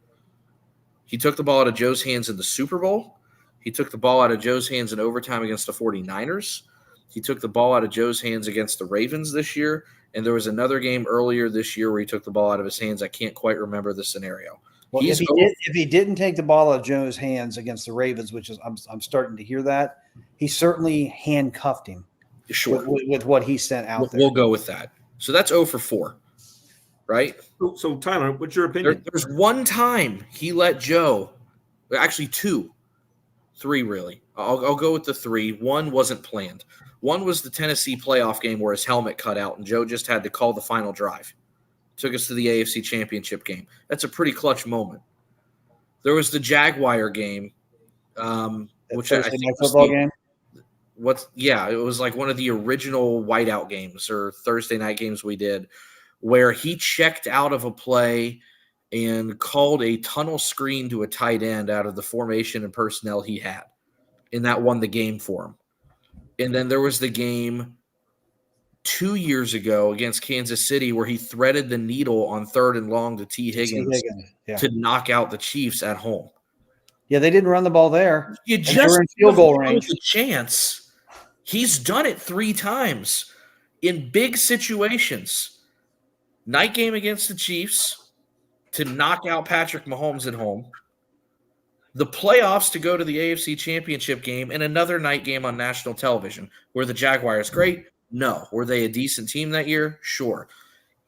He took the ball out of Joe's hands in the Super Bowl. He took the ball out of Joe's hands in overtime against the 49ers. He took the ball out of Joe's hands against the Ravens this year, and there was another game earlier this year where he took the ball out of his hands. I can't quite remember the scenario. Well, if he didn't take the ball out of Joe's hands against the Ravens, which is I'm starting to hear that, he certainly handcuffed him. Sure. With what he sent out there. We'll go with that. So that's 0 for 4, right? So Tyler, what's your opinion? There's one time he let Joe – actually 2. Three, really. I'll go with the three. One wasn't planned. One was the Tennessee playoff game where his helmet cut out and Joe just had to call the final drive. Took us to the AFC Championship game. That's a pretty clutch moment. There was the Jaguar game, which I think was football game. it was like one of the original whiteout games or Thursday night games we did, where he checked out of a play and called a tunnel screen to a tight end out of the formation and personnel he had, and that won the game for him. And then there was the game 2 years ago against Kansas City where he threaded the needle on 3rd and long to T. Higgins Yeah. to knock out the Chiefs at home. Yeah, they didn't run the ball there. You And they just were in field goal give him range. the chance. He's done it 3 times in big situations. Night game against the Chiefs to knock out Patrick Mahomes at home. The playoffs to go to the AFC Championship game, and another night game on national television. Were the Jaguars great? No. Were they a decent team that year? Sure.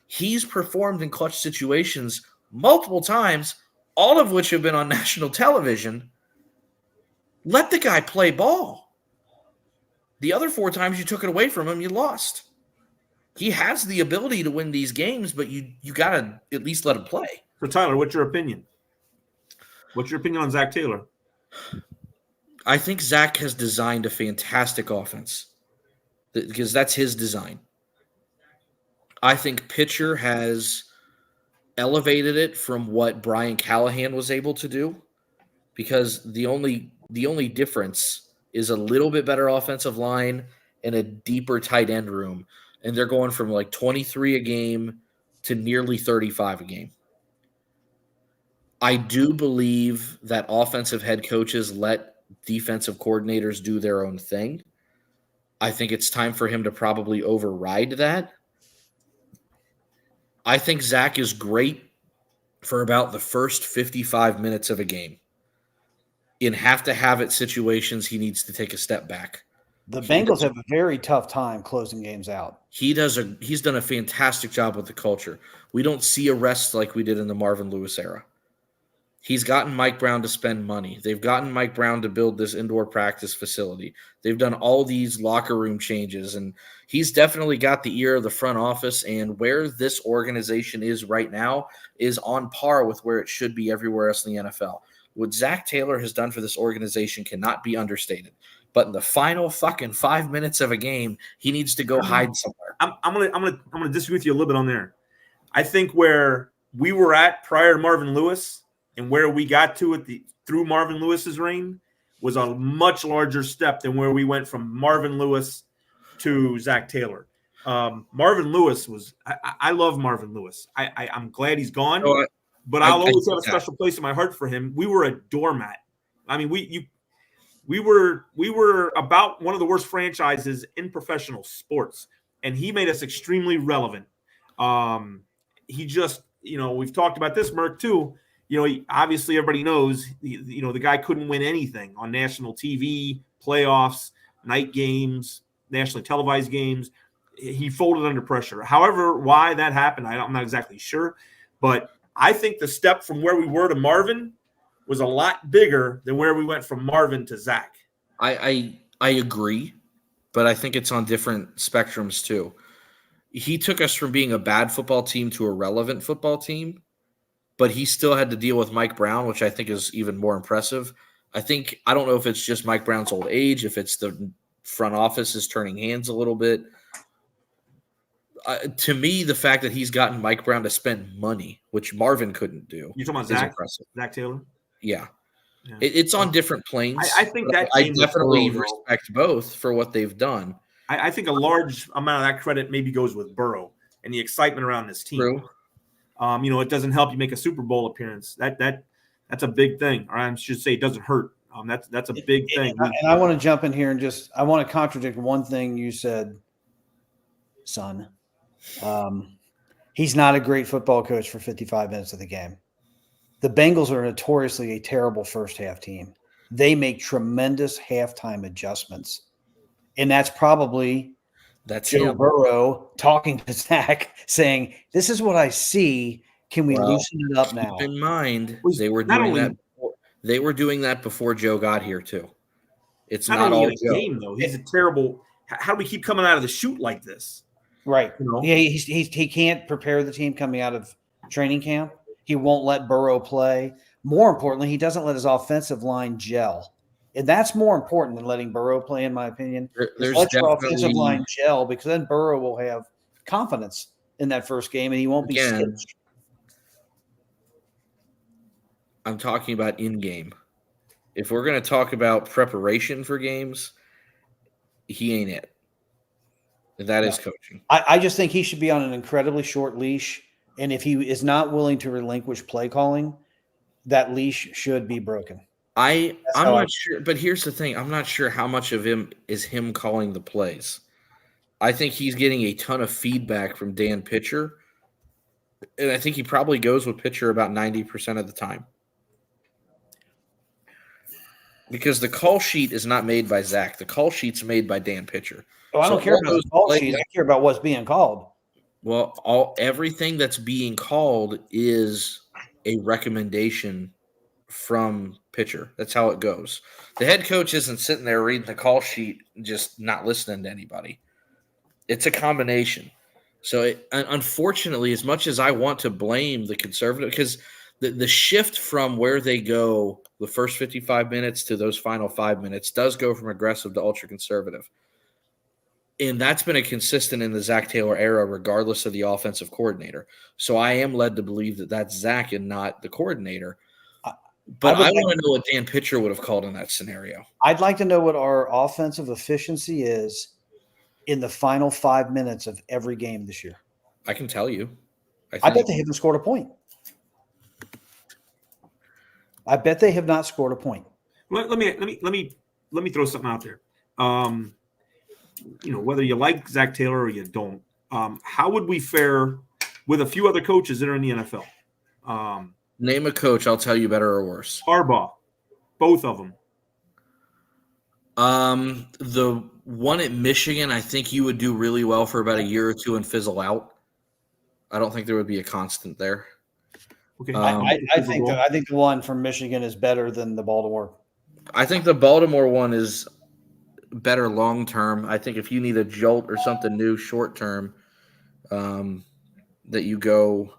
He's performed in clutch situations multiple times, all of which have been on national television. Let the guy play ball. The other 4 times you took it away from him, you lost. He has the ability to win these games, but you got to at least let him play. So, Tyler, what's your opinion? What's your opinion on Zach Taylor? I think Zach has designed a fantastic offense because that's his design. I think Pitcher has elevated it from what Brian Callahan was able to do, because the only difference is a little bit better offensive line and a deeper tight end room, and they're going from like 23 a game to nearly 35 a game. I do believe that offensive head coaches let defensive coordinators do their own thing. I think it's time for him to probably override that. I think Zach is great for about the first 55 minutes of a game. In have-to-have-it situations, he needs to take a step back. The Bengals have a very tough time closing games out. He's done a fantastic job with the culture. We don't see arrests like we did in the Marvin Lewis era. He's gotten Mike Brown to spend money. They've gotten Mike Brown to build this indoor practice facility. They've done all these locker room changes, and he's definitely got the ear of the front office, and where this organization is right now is on par with where it should be everywhere else in the NFL. What Zach Taylor has done for this organization cannot be understated. But in the final fucking 5 minutes of a game, he needs to go hide somewhere. I'm gonna disagree with you a little bit on there. I think where we were at prior to Marvin Lewis and where we got to through Marvin Lewis's reign was a much larger step than where we went from Marvin Lewis to Zach Taylor. Marvin Lewis was I love Marvin Lewis. I'm glad he's gone, but I'll always have a special place in my heart for him. We were a doormat. I mean, we were about one of the worst franchises in professional sports, and he made us extremely relevant. He just, we've talked about this, Merck, too. Obviously everybody knows, the guy couldn't win anything on national TV, playoffs, night games, nationally televised games. He folded under pressure. However, why that happened, I'm not exactly sure. But I think the step from where we were to Marvin was a lot bigger than where we went from Marvin to Zach. I agree, but I think it's on different spectrums too. He took us from being a bad football team to a relevant football team, but he still had to deal with Mike Brown, which I think is even more impressive. I don't know if it's just Mike Brown's old age, if it's the front office is turning hands a little bit. To me, the fact that he's gotten Mike Brown to spend money, which Marvin couldn't do, you're talking about Zach Taylor? Yeah. It's on different planes. I think that I definitely respect both for what they've done. I think a large amount of that credit maybe goes with Burrow and the excitement around this team. True. It doesn't help you make a Super Bowl appearance. That's a big thing. Or I should say it doesn't hurt. That's a big thing. And I want to jump in here and I want to contradict one thing you said, son. He's not a great football coach for 55 minutes of the game. The Bengals are notoriously a terrible first half team. They make tremendous halftime adjustments. And that's probably Joe Burrow talking to Zach saying, this is what I see. Can we loosen it up now? Keep in mind, they were doing that before Joe got here too. It's Not not only all in a Joe. game though. He's a terrible. How do we keep coming out of the chute like this? Right. You know? Yeah, he can't prepare the team coming out of training camp. He won't let Burrow play. More importantly, he doesn't let his offensive line gel. And that's more important than letting Burrow play, in my opinion. There's Let your offensive definitely line gel, because then Burrow will have confidence in that first game and he won't be Again, stitched. I'm talking about in game. If we're going to talk about preparation for games, he ain't it. That is coaching. I just think he should be on an incredibly short leash. And if he is not willing to relinquish play calling, that leash should be broken. I'm not sure, but here's the thing. I'm not sure how much of him is him calling the plays. I think he's getting a ton of feedback from Dan Pitcher, and I think he probably goes with Pitcher about 90% of the time. Because the call sheet is not made by Zach. The call sheet's made by Dan Pitcher. Oh, I don't So care all about the those call plays- sheet. I care about what's being called. Well, everything that's being called is a recommendation from Pitcher. That's how it goes. The head coach isn't sitting there reading the call sheet and just not listening to anybody. It's a combination. So, unfortunately, as much as I want to blame the conservative, because the shift from where they go the first 55 minutes to those final 5 minutes does go from aggressive to ultra conservative. And that's been a consistent in the Zach Taylor era, regardless of the offensive coordinator. So I am led to believe that that's Zach and not the coordinator. But I want to know what Dan Pitcher would have called in that scenario. I'd like to know what our offensive efficiency is in the final 5 minutes of every game this year. I can tell you. I bet they haven't scored a point. I bet they have not scored a point. Let me throw something out there. Whether you like Zach Taylor or you don't, how would we fare with a few other coaches that are in the NFL? Name a coach, I'll tell you better or worse. Harbaugh, both of them. The one at Michigan, I think you would do really well for about a year or two and fizzle out. I don't think there would be a constant there. Okay, I think the one from Michigan is better than the Baltimore. I think the Baltimore one is better long term. I think if you need a jolt or something new short term, that you go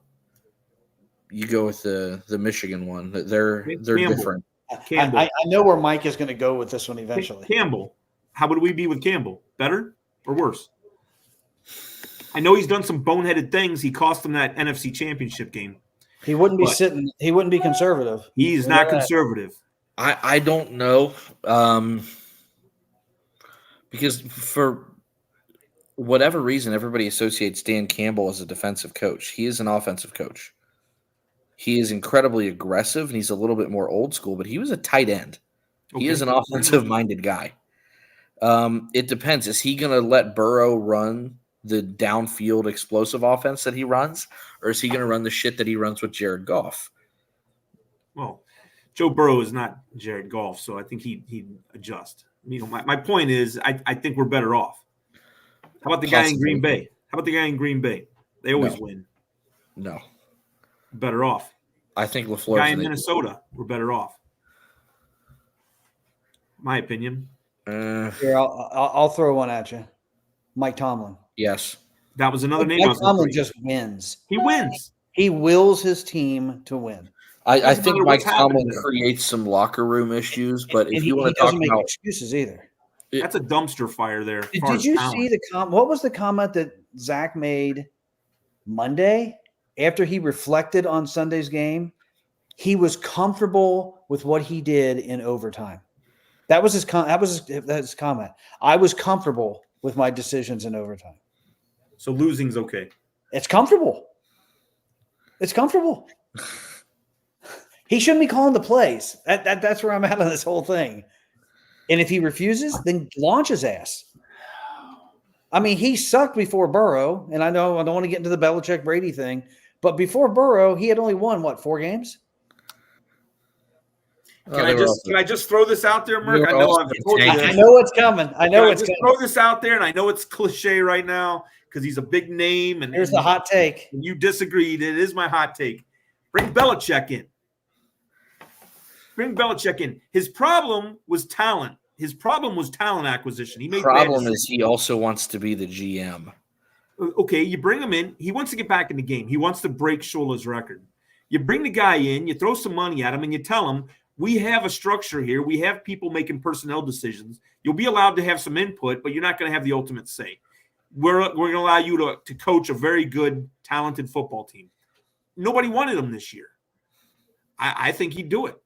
with the Michigan one. They're different. I know where Mike is going to go with this one eventually. Campbell, how would we be with Campbell? Better or worse? I know he's done some boneheaded things. He cost them that NFC Championship game. He wouldn't be sitting. He wouldn't be conservative. He's not conservative. I don't know. Because for whatever reason, everybody associates Dan Campbell as a defensive coach. He is an offensive coach. He is incredibly aggressive, and he's a little bit more old school, but he was a tight end. He is an offensive-minded guy. It depends. Is he going to let Burrow run the downfield explosive offense that he runs, or is he going to run the shit that he runs with Jared Goff? Well, Joe Burrow is not Jared Goff, so I think he'd adjust. My point is, I think we're better off. How about the guy in Green Bay? They always win. No. Better off. I think LaFleur. Guy in Minnesota, we're better off. My opinion. Here, I'll throw one at you. Mike Tomlin. Yes. That was another name. Mike Tomlin just wins. He wins. He wills his team to win. I think Mike Tomlin creates some locker room issues, but if you want to talk about excuses either, that's a dumpster fire there. Did you see the what was the comment that Zach made Monday after he reflected on Sunday's game? He was comfortable with what he did in overtime. That was his comment. I was comfortable with my decisions in overtime. So losing's okay. It's comfortable. It's comfortable. He shouldn't be calling the plays. That's where I'm at on this whole thing. And if he refuses, then launch his ass. I mean, he sucked before Burrow, and I know I don't want to get into the Belichick Brady thing, but before Burrow, he had only won 4 games? Can I just throw this out there, Merck? I know I've told you this. I know it's coming. I know it's coming. Throw this out there, and I know it's cliche right now because he's a big name. And here's the hot take. And you disagreed. It is my hot take. Bring Belichick in. His problem was talent. His problem was talent acquisition. He made Problem bad is he also wants to be the GM. okay, you bring him in. He wants to get back in the game. He wants to break Shula's record. You bring the guy in, you throw some money at him, and you tell him, we have a structure here. We have people making personnel decisions. You'll be allowed to have some input, but you're not going to have the ultimate say. We're going to allow you to coach a very good, talented football team. Nobody wanted him this year. I think he'd do it.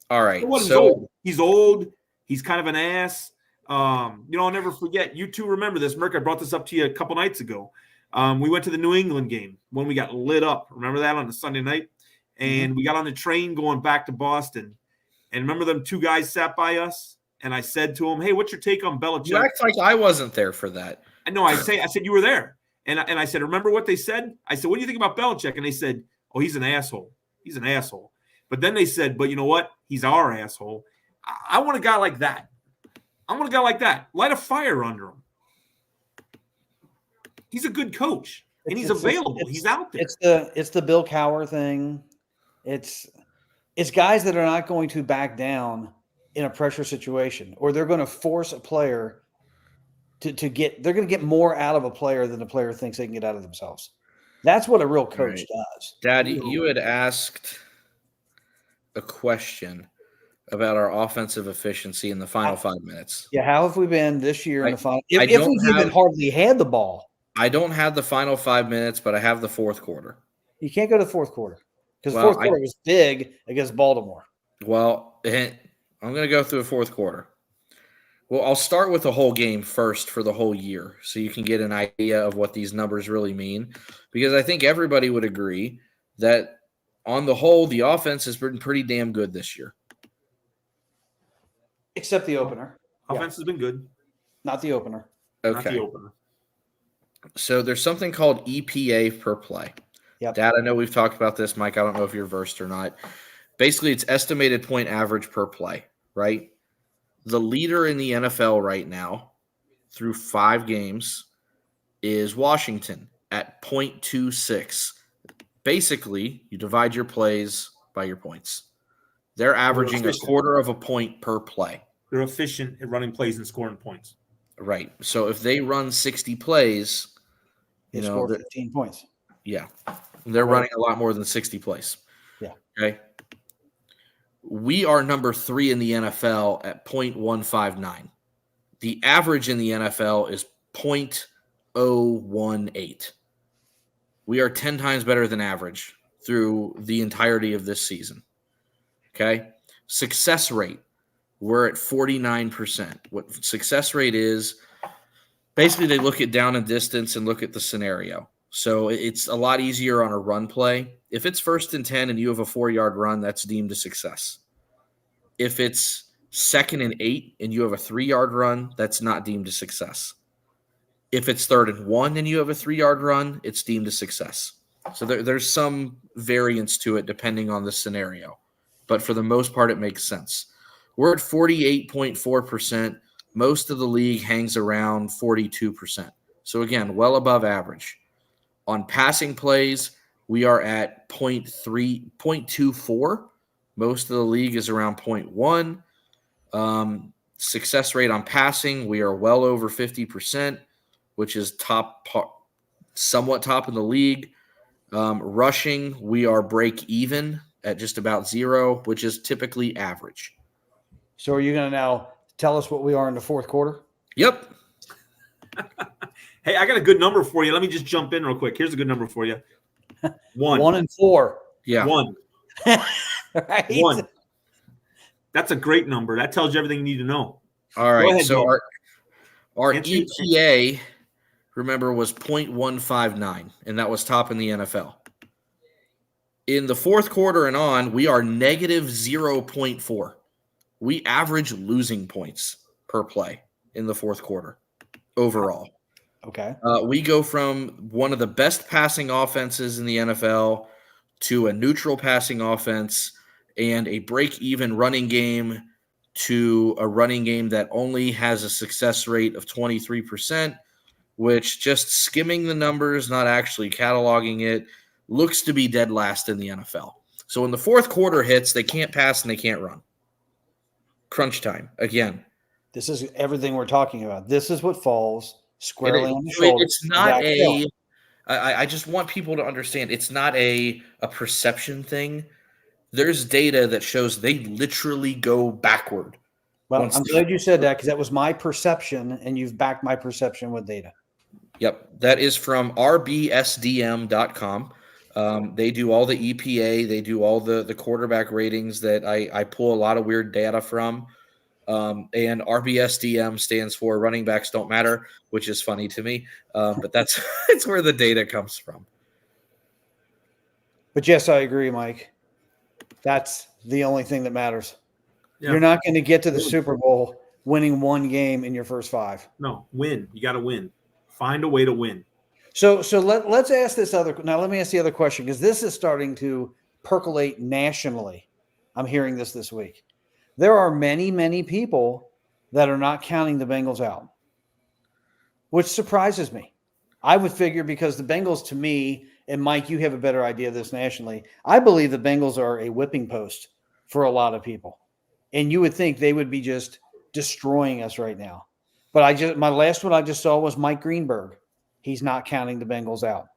All right. He's old. He's kind of an ass. I'll never forget. You two remember this, Merck. I brought this up to you a couple nights ago. We went to the New England game when we got lit up. Remember that on a Sunday night? And we got on the train going back to Boston. And remember them two guys sat by us? And I said to them, hey, what's your take on Belichick? You act like I wasn't there for that. I said you were there. And I said, remember what they said? I said, what do you think about Belichick? And they said, oh, he's an asshole. He's an asshole. But then they said, but you know what? He's our asshole. I want a guy like that. I want a guy like that. Light a fire under him. He's a good coach, and he's available. He's out there. It's the Bill Cowher thing. It's guys that are not going to back down in a pressure situation, or they're going to force a player to get. They're going to get more out of a player than the player thinks they can get out of themselves. That's what a real coach does. Daddy, you had asked a question about our offensive efficiency in the final 5 minutes. Yeah, how have we been this year in the final? If we've even hardly had the ball. I don't have the final 5 minutes, but I have the fourth quarter. You can't go to the fourth quarter because the fourth quarter was big against Baltimore. Well, I'm going to go through the fourth quarter. Well, I'll start with the whole game first for the whole year so you can get an idea of what these numbers really mean, because I think everybody would agree that on the whole, the offense has been pretty damn good this year. Except the opener. Offense has been good. Not the opener. Okay. Not the opener. So there's something called EPA per play. Yep. Dad, I know we've talked about this, Mike. I don't know if you're versed or not. Basically, it's estimated point average per play, right? The leader in the NFL right now through 5 games is Washington at 0.26. Basically, you divide your plays by your points. They're averaging a quarter of a point per play. They're efficient at running plays and scoring points. Right. So if they run 60 plays, They scored 15 points. Yeah. They're running a lot more than 60 plays. Yeah. Okay. We are number 3 in the NFL at 0.159. The average in the NFL is 0.018. We are 10 times better than average through the entirety of this season. Okay. Success rate, we're at 49%. What success rate is, basically they look at down and distance and look at the scenario. So it's a lot easier on a run play. If it's 1st and 10 and you have a 4-yard run, that's deemed a success. If it's 2nd and 8 and you have a 3-yard run, that's not deemed a success. If it's 3rd and 1 and you have a 3-yard run, it's deemed a success. So there's some variance to it depending on the scenario. But for the most part, it makes sense. We're at 48.4%. Most of the league hangs around 42%. So again, well above average. On passing plays, we are at 0.24. Most of the league is around 0.1. Success rate on passing, we are well over 50%, which is somewhat top in the league. Rushing, we are break even at just about 0, which is typically average. So are you going to now tell us what we are in the fourth quarter? Yep. Hey, I got a good number for you. Let me just jump in real quick. Here's a good number for you. 1. 1 and 4. Yeah. 1. Right? 1. That's a great number. That tells you everything you need to know. All right. Ahead, so Dave. our EPA, remember, was 0.159, and that was top in the NFL. In the fourth quarter and on, we are negative 0.4. We average losing points per play in the fourth quarter overall. Okay. We go from one of the best passing offenses in the NFL to a neutral passing offense and a break-even running game to a running game that only has a success rate of 23%, which, just skimming the numbers, not actually cataloging it, looks to be dead last in the NFL. So when the fourth quarter hits, they can't pass and they can't run. crunch time again. This is everything we're talking about. This is what falls squarely on the shoulders. It's not a. I just want people to understand. It's not a perception thing. There's data that shows they literally go backward. Well, I'm glad you said that because that was my perception, and you've backed my perception with data. Yep. That is from rbsdm.com. They do all the EPA. They do all the quarterback ratings that I pull a lot of weird data from. And RBSDM stands for running backs don't matter, which is funny to me. But that's it's where the data comes from. But yes, I agree, Mike. That's the only thing that matters. Yeah. You're not going to get to the Super Bowl winning one game in your first 5. No, win. You got to win. Find a way to win. So let's ask this other. Now let me ask the other question because this is starting to percolate nationally. I'm hearing this week. There are many people that are not counting the Bengals out, which surprises me. I would figure because the Bengals, to me, and Mike, you have a better idea of this nationally. I believe the Bengals are a whipping post for a lot of people, and you would think they would be just destroying us right now. But my last one I just saw was Mike Greenberg. He's not counting the Bengals out.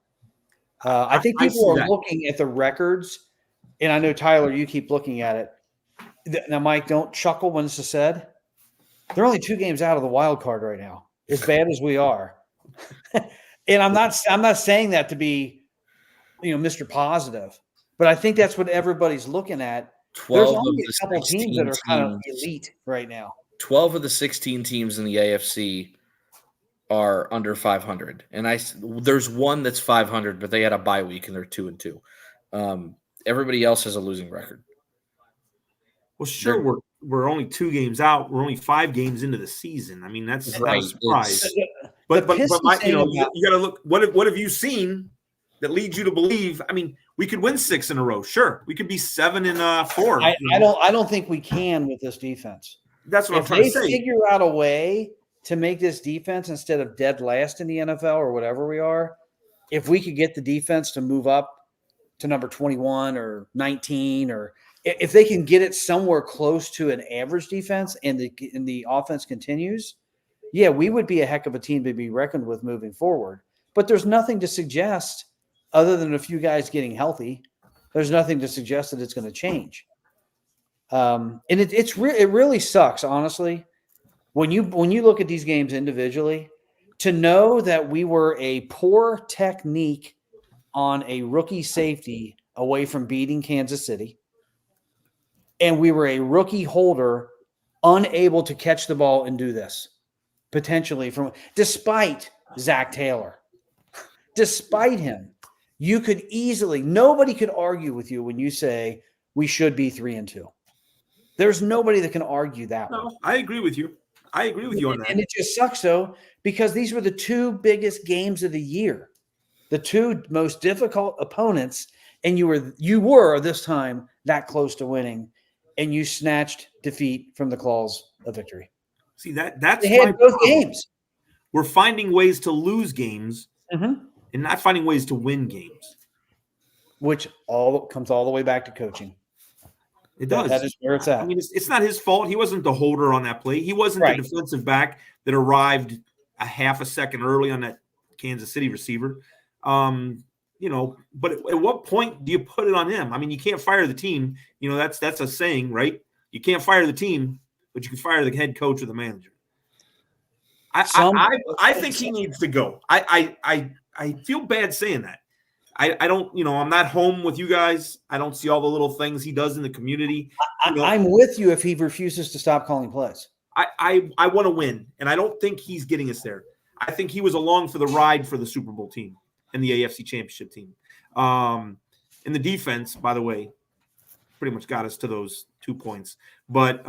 I think people are looking at the records, and I know, Tyler, you keep looking at it. Now, Mike, don't chuckle when this is said. They're only 2 games out of the wild card right now, as bad as we are. And I'm not saying that to be, Mr. Positive, but I think that's what everybody's looking at. There's only a couple teams that are kind of elite right now. 12 of the 16 teams in the AFC are under 500, and there's one that's 500, but they had a bye week and they're 2-2. Everybody else has a losing record. Well, sure, we're only 2 games out. We're only 5 games into the season. I mean, that's not a surprise. But you got to look. What have you seen that leads you to believe? I mean, we could win 6 in a row. Sure, we could be 7-4. I don't think we can with this defense. That's what I'm trying to say. If they figure out a way to make this defense instead of dead last in the NFL or whatever we are, if we could get the defense to move up to number 21 or 19, or if they can get it somewhere close to an average defense and the offense continues, yeah, we would be a heck of a team to be reckoned with moving forward. But there's nothing to suggest, other than a few guys getting healthy, there's nothing to suggest that it's going to change. And it really sucks, honestly, when you look at these games individually, to know that we were a poor technique on a rookie safety away from beating Kansas City, and we were a rookie holder unable to catch the ball and do this potentially despite Zach Taylor, despite him, you could easily, nobody could argue with you when you say we should be 3-2. There's nobody that can argue that. No, I agree with you. I agree with you on that. And it just sucks, though, because these were the 2 biggest games of the year, the 2 most difficult opponents, and you were this time that close to winning, and you snatched defeat from the claws of victory. See, that's they had both games. We're finding ways to lose games and not finding ways to win games, which all comes all the way back to coaching. It does. That is where it's at. I mean, it's not his fault. He wasn't the holder on that play. He wasn't the defensive back that arrived a half a second early on that Kansas City receiver. But at what point do you put it on him? I mean, you can't fire the team. That's a saying, right? You can't fire the team, but you can fire the head coach or the manager. I think he needs to go. I feel bad saying that. I don't, I'm not home with you guys. I don't see all the little things he does in the community. I'm with you if he refuses to stop calling plays. I want to win, and I don't think he's getting us there. I think he was along for the ride for the Super Bowl team and the AFC Championship team. And the defense, by the way, pretty much got us to those 2 points. But,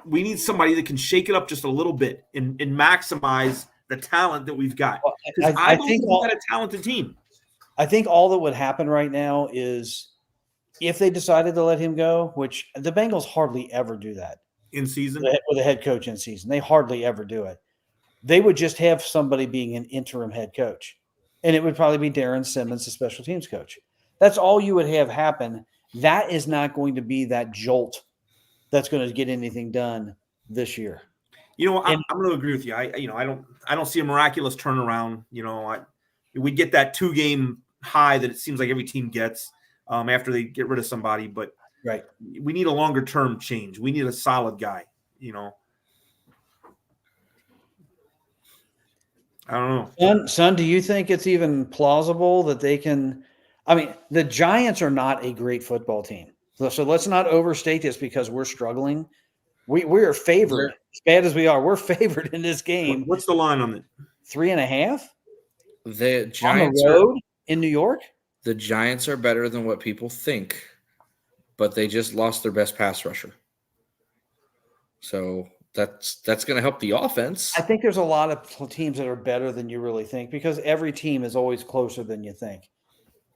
we need somebody that can shake it up just a little bit and maximize the talent that we've got. I think we've got a talented team. I think all that would happen right now is if they decided to let him go, which the Bengals hardly ever do that in season with a head coach in season. They hardly ever do it. They would just have somebody being an interim head coach, and it would probably be Darren Simmons, the special teams coach. That's all you would have happen. That is not going to be that jolt that's going to get anything done this year. You know, I'm going to agree with you. I don't see a miraculous turnaround. You know, we get that 2-game high that it seems like every team gets after they get rid of somebody, but Right. we need a longer term change. We need a solid guy. You know, I don't know. Son, do you think it's even plausible that they can? I mean, the Giants are not a great football team. So let's not overstate this because we're struggling. We are favored. As bad as we are, we're favored in this game. What's the line on it? 3.5 The on Giants the road in New York. The Giants are better than what people think, but they just lost their best pass rusher. So that's going to help the offense. I think there's a lot of teams that are better than you really think because every team is always closer than you think.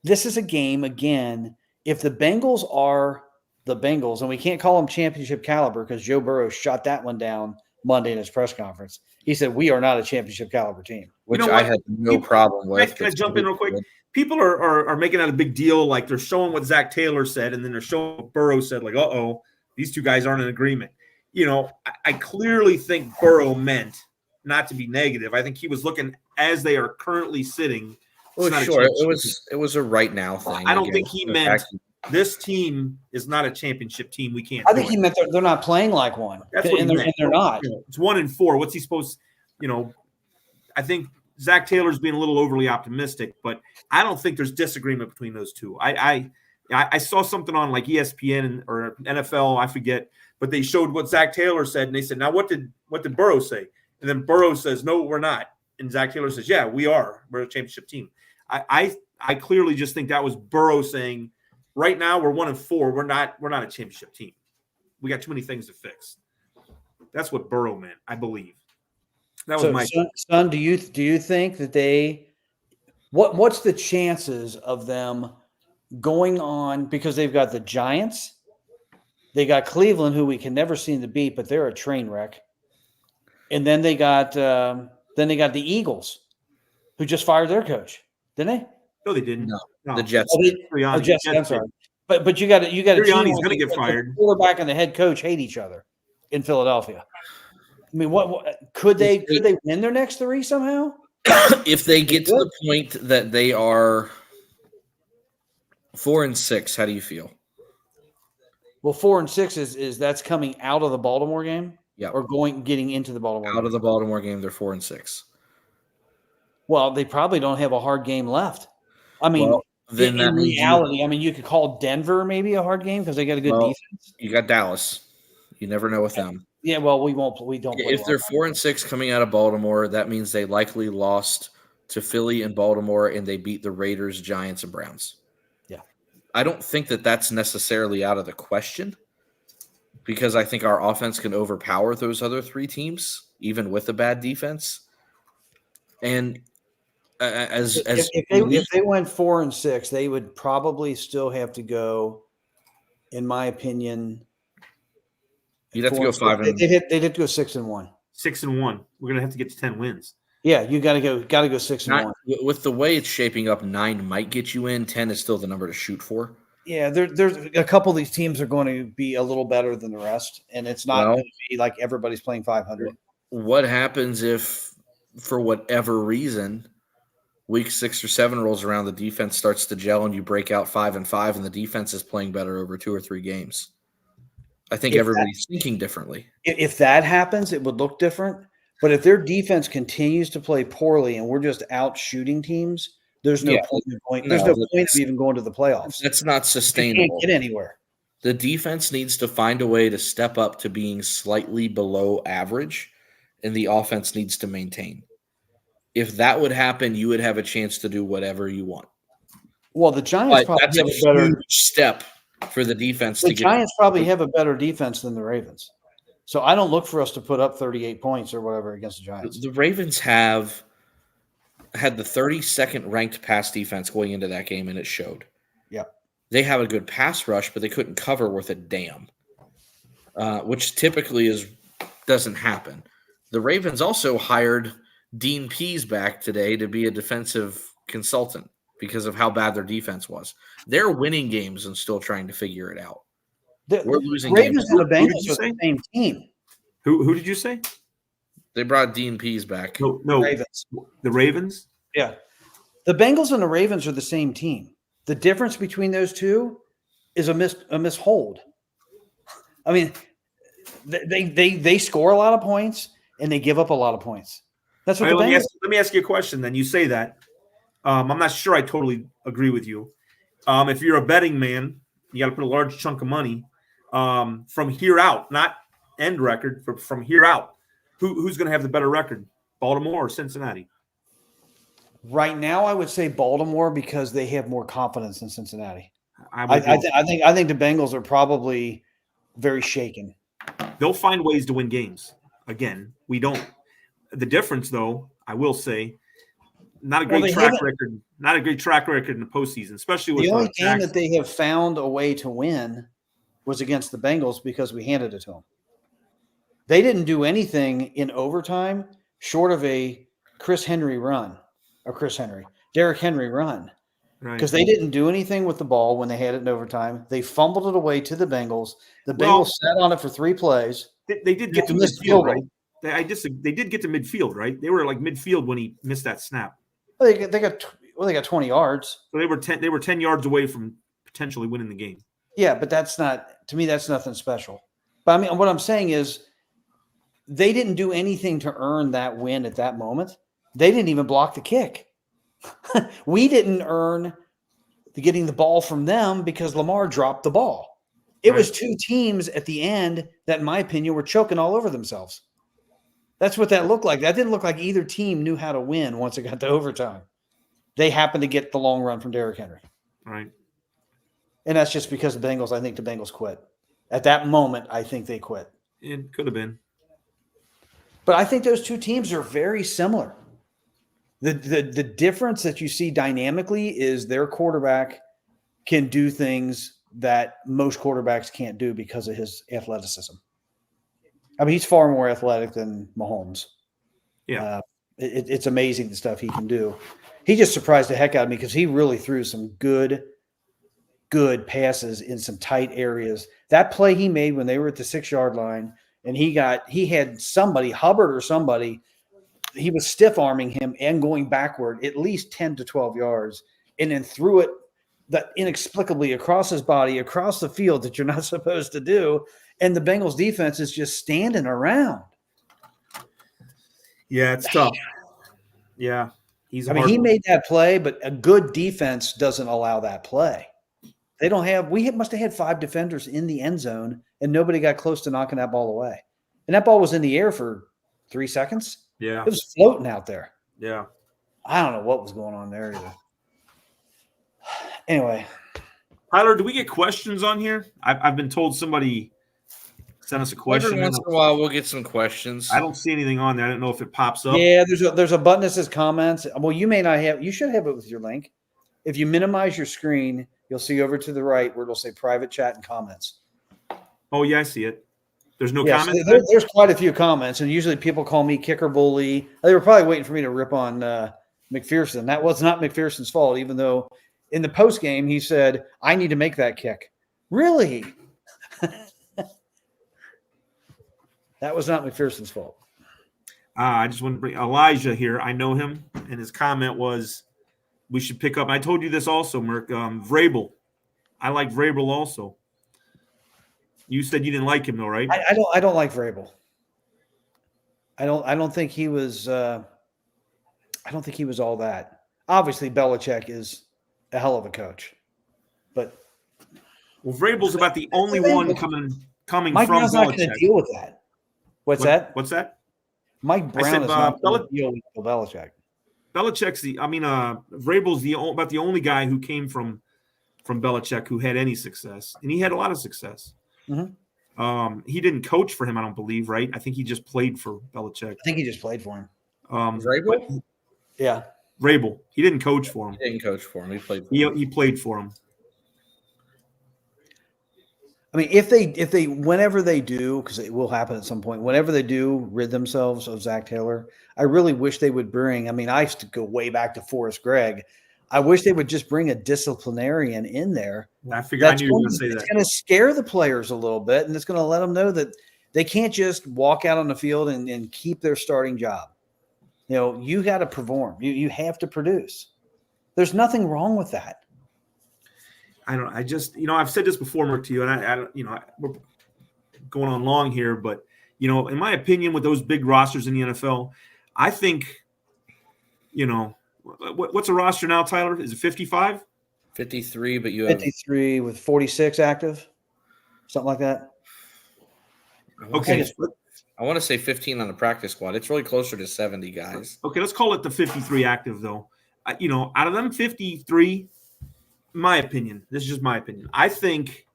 This is a game, again, if the Bengals are the Bengals, and we can't call them championship caliber because Joe Burrow shot that one down Monday in his press conference. He said, we are not a championship caliber team. Which You know I what? had no problem with. Can I jump in real quick? People are making that a big deal, like they're showing what Zach Taylor said, and then they're showing what Burrow said, like, these two guys aren't in agreement. You know, I clearly think Burrow meant not to be negative. I think he was looking as they are currently sitting. Well, sure, it was a right now thing. I don't think he meant this team is not a championship team. We can't. I think he meant they're not playing like one. That's what he meant. And they're not. It's 1-4. What's he supposed? You know, I think Zach Taylor's being a little overly optimistic, but I don't think there's disagreement between those two. I saw something on like ESPN or NFL, I forget, but they showed what Zach Taylor said, and they said, "Now what did Burrow say?" And then Burrow says, "No, we're not." And Zach Taylor says, "Yeah, we are. We're a championship team." I clearly just think that was Burrow saying, "Right now we're 1-4. We're not a championship team. We got too many things to fix." That's what Burrow meant, I believe. That was my son. Do you think that they? What's the chances of them going on because they've got the Giants, they got Cleveland, who we can never seem to beat, but they're a train wreck, and then they got the Eagles, who just fired their coach, didn't they? No, they didn't. No. The Jets. Jets. I'm sorry, but you got a Sirianni's going to get fired. The quarterback and the head coach hate each other in Philadelphia. I mean, what could they win their next 3 somehow? If they get to the point that they are 4-6, how do you feel? Well, 4-6 is that's coming out of the Baltimore game, yeah, or getting into the Baltimore out game? of the Baltimore game. They're 4-6. Well, they probably don't have a hard game left. I mean, then in reality, I mean, you could call Denver maybe a hard game because they got a good defense. You got Dallas. You never know with them. Yeah, well, we don't. Play if they're 4-6 coming out of Baltimore, that means they likely lost to Philly and Baltimore, and they beat the Raiders, Giants, and Browns. Yeah, I don't think that that's necessarily out of the question because I think our offense can overpower those other 3 teams, even with a bad defense. And if they went 4-6, they would probably still have to go, in my opinion. You'd have to go 5 and they'd have to go 6-1. 6-1. We're gonna have to get to 10 wins. Yeah, you got to go 6-1. With the way it's shaping up, 9 might get you in. 10 is still the number to shoot for. Yeah, there's a couple of these teams are going to be a little better than the rest, and it's not going to be like everybody's playing 500. What happens if, for whatever reason, week 6 or 7 rolls around, the defense starts to gel, and you break out 5-5, and the defense is playing better over 2 or 3 games? I think everybody's thinking differently. If that happens, it would look different. But if their defense continues to play poorly and we're just out shooting teams, there's no point of going. There's no point of even going to the playoffs. That's not sustainable. You can't get anywhere. The defense needs to find a way to step up to being slightly below average, and the offense needs to maintain. If that would happen, you would have a chance to do whatever you want. Well, the Giants probably have a better step for the defense. The Giants probably have a better defense than the Ravens. So I don't look for us to put up 38 points or whatever against the Giants. The Ravens have had the 32nd ranked pass defense going into that game, and it showed. Yeah. They have a good pass rush, but they couldn't cover worth a damn, which typically doesn't happen. The Ravens also hired Dean Pease back today to be a defensive consultant because of how bad their defense was. They're winning games and still trying to figure it out. The We're losing Ravens games. and the Who did Bengals you are say? the same team. Who did you say? They brought Dean Pease back. No, Ravens. the Ravens. Yeah. The Bengals and the Ravens are the same team. The difference between those two is a mishold. I mean, they score a lot of points and they give up a lot of points. That's what All right, the Bengals. let me ask you a question. Then you say that. I'm not sure I totally agree with you. If you're a betting man, you got to put a large chunk of money from here out, not end record, but from here out. Who's going to have the better record, Baltimore or Cincinnati? Right now, I would say Baltimore because they have more confidence than Cincinnati. I think the Bengals are probably very shaken. They'll find ways to win games. Again, we don't. The difference, though, I will say, not a great track record. Not a great track record in the postseason, especially with the only game Jackson. that they have found a way to win was against the Bengals because we handed it to them. They didn't do anything in overtime short of a Derrick Henry run. Right. Because they didn't do anything with the ball when they had it in overtime. They fumbled it away to the Bengals. The Bengals sat on it for 3 plays. They did get to missed midfield, field right? goal. They did get to midfield, right? They were like midfield when he missed that snap. Well, they got 20 yards. So they were 10 yards away from potentially winning the game. Yeah, but that's nothing special. But I mean, what I'm saying is they didn't do anything to earn that win at that moment. They didn't even block the kick. We didn't earn getting the ball from them because Lamar dropped the ball. It was 2 teams at the end that, in my opinion, were choking all over themselves. That's what that looked like. That didn't look like either team knew how to win once it got to overtime. They happened to get the long run from Derrick Henry. Right. And that's just because I think the Bengals quit. At that moment, I think they quit. It could have been. But I think those 2 teams are very similar. The difference that you see dynamically is their quarterback can do things that most quarterbacks can't do because of his athleticism. I mean, he's far more athletic than Mahomes. Yeah. It's amazing the stuff he can do. He just surprised the heck out of me because he really threw some good passes in some tight areas. That play he made when they were at the 6-yard line and he had somebody, Hubbard or somebody, he was stiff arming him and going backward at least 10 to 12 yards and then threw it that inexplicably across his body, across the field that you're not supposed to do. And the Bengals defense is just standing around. Yeah, it's tough. Yeah. He made that play, but a good defense doesn't allow that play. We must have had 5 defenders in the end zone and nobody got close to knocking that ball away. And that ball was in the air for 3 seconds. Yeah. It was floating out there. Yeah. I don't know what was going on there either. Anyway. Tyler, do we get questions on here? I've been told somebody sent us a question. Every once in a while, we'll get some questions. I don't see anything on there. I don't know if it pops up. Yeah, there's a button that says comments. Well, you may not have. You should have it with your link. If you minimize your screen, you'll see over to the right where it'll say private chat and comments. Oh, yeah, I see it. There's no Yes, comments? there's quite a few comments, and usually people call me kicker bully. They were probably waiting for me to rip on McPherson. That was not McPherson's fault, even though in the post game he said, "I need to make that kick." Really? That was not McPherson's fault. I just want to bring Elijah here. I know him, and his comment was, "We should pick up." I told you this also, Merk. Vrabel. I like Vrabel also. You said you didn't like him, though, right? I don't like Vrabel. I don't think he was. I don't think he was all that. Obviously, Belichick is a hell of a coach, but Vrabel's about the only one coming Mike from Brown's not going to Belichick. deal with that. What's that? What's that? Mike Brown said, is not going to deal with Belichick. Belichick's Vrabel's about the only guy who came from Belichick who had any success, and he had a lot of success. Mm-hmm. He didn't coach for him, I don't believe, right? I think he just played for Belichick. I think he just played for him. Vrabel? Yeah. Vrabel. He didn't coach for him. He didn't coach for him. He played for him. He played for him. I mean, if they whenever they do, because it will happen at some point, whenever they do rid themselves of Zach Taylor, I really wish they would bring. I mean, I used to go way back to Forrest Gregg. I wish they would just bring a disciplinarian in there. I figured I knew you were going to say It's that. going to scare the players a little bit, and it's going to let them know that they can't just walk out on the field and keep their starting job. You got to perform. You have to produce. There's nothing wrong with that. I just, I've said this before, Mark, to you, and I don't, we're going on long here, but, in my opinion, with those big rosters in the NFL, I think, what's a roster now, Tyler? Is it 55? 53, but you have 53 with 46 active, something like that. Okay. I want to say 15 on the practice squad. It's really closer to 70 guys. Okay, let's call it the 53 active, though. Out of them 53, my opinion, this is just my opinion, I think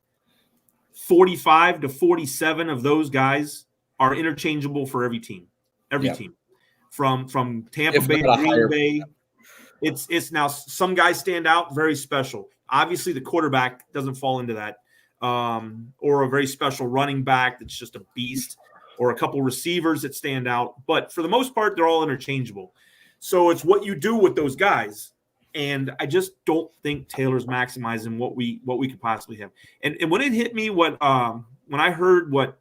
45 to 47 of those guys are interchangeable for every team. Every team. From Tampa If Bay not to a higher- Green Bay. It's now some guys stand out, very special. Obviously, the quarterback doesn't fall into that. Or a very special running back that's just a beast, or a couple receivers that stand out. But for the most part, they're all interchangeable. So it's what you do with those guys. And I just don't think Taylor's maximizing what we could possibly have. And when it hit me, when I heard what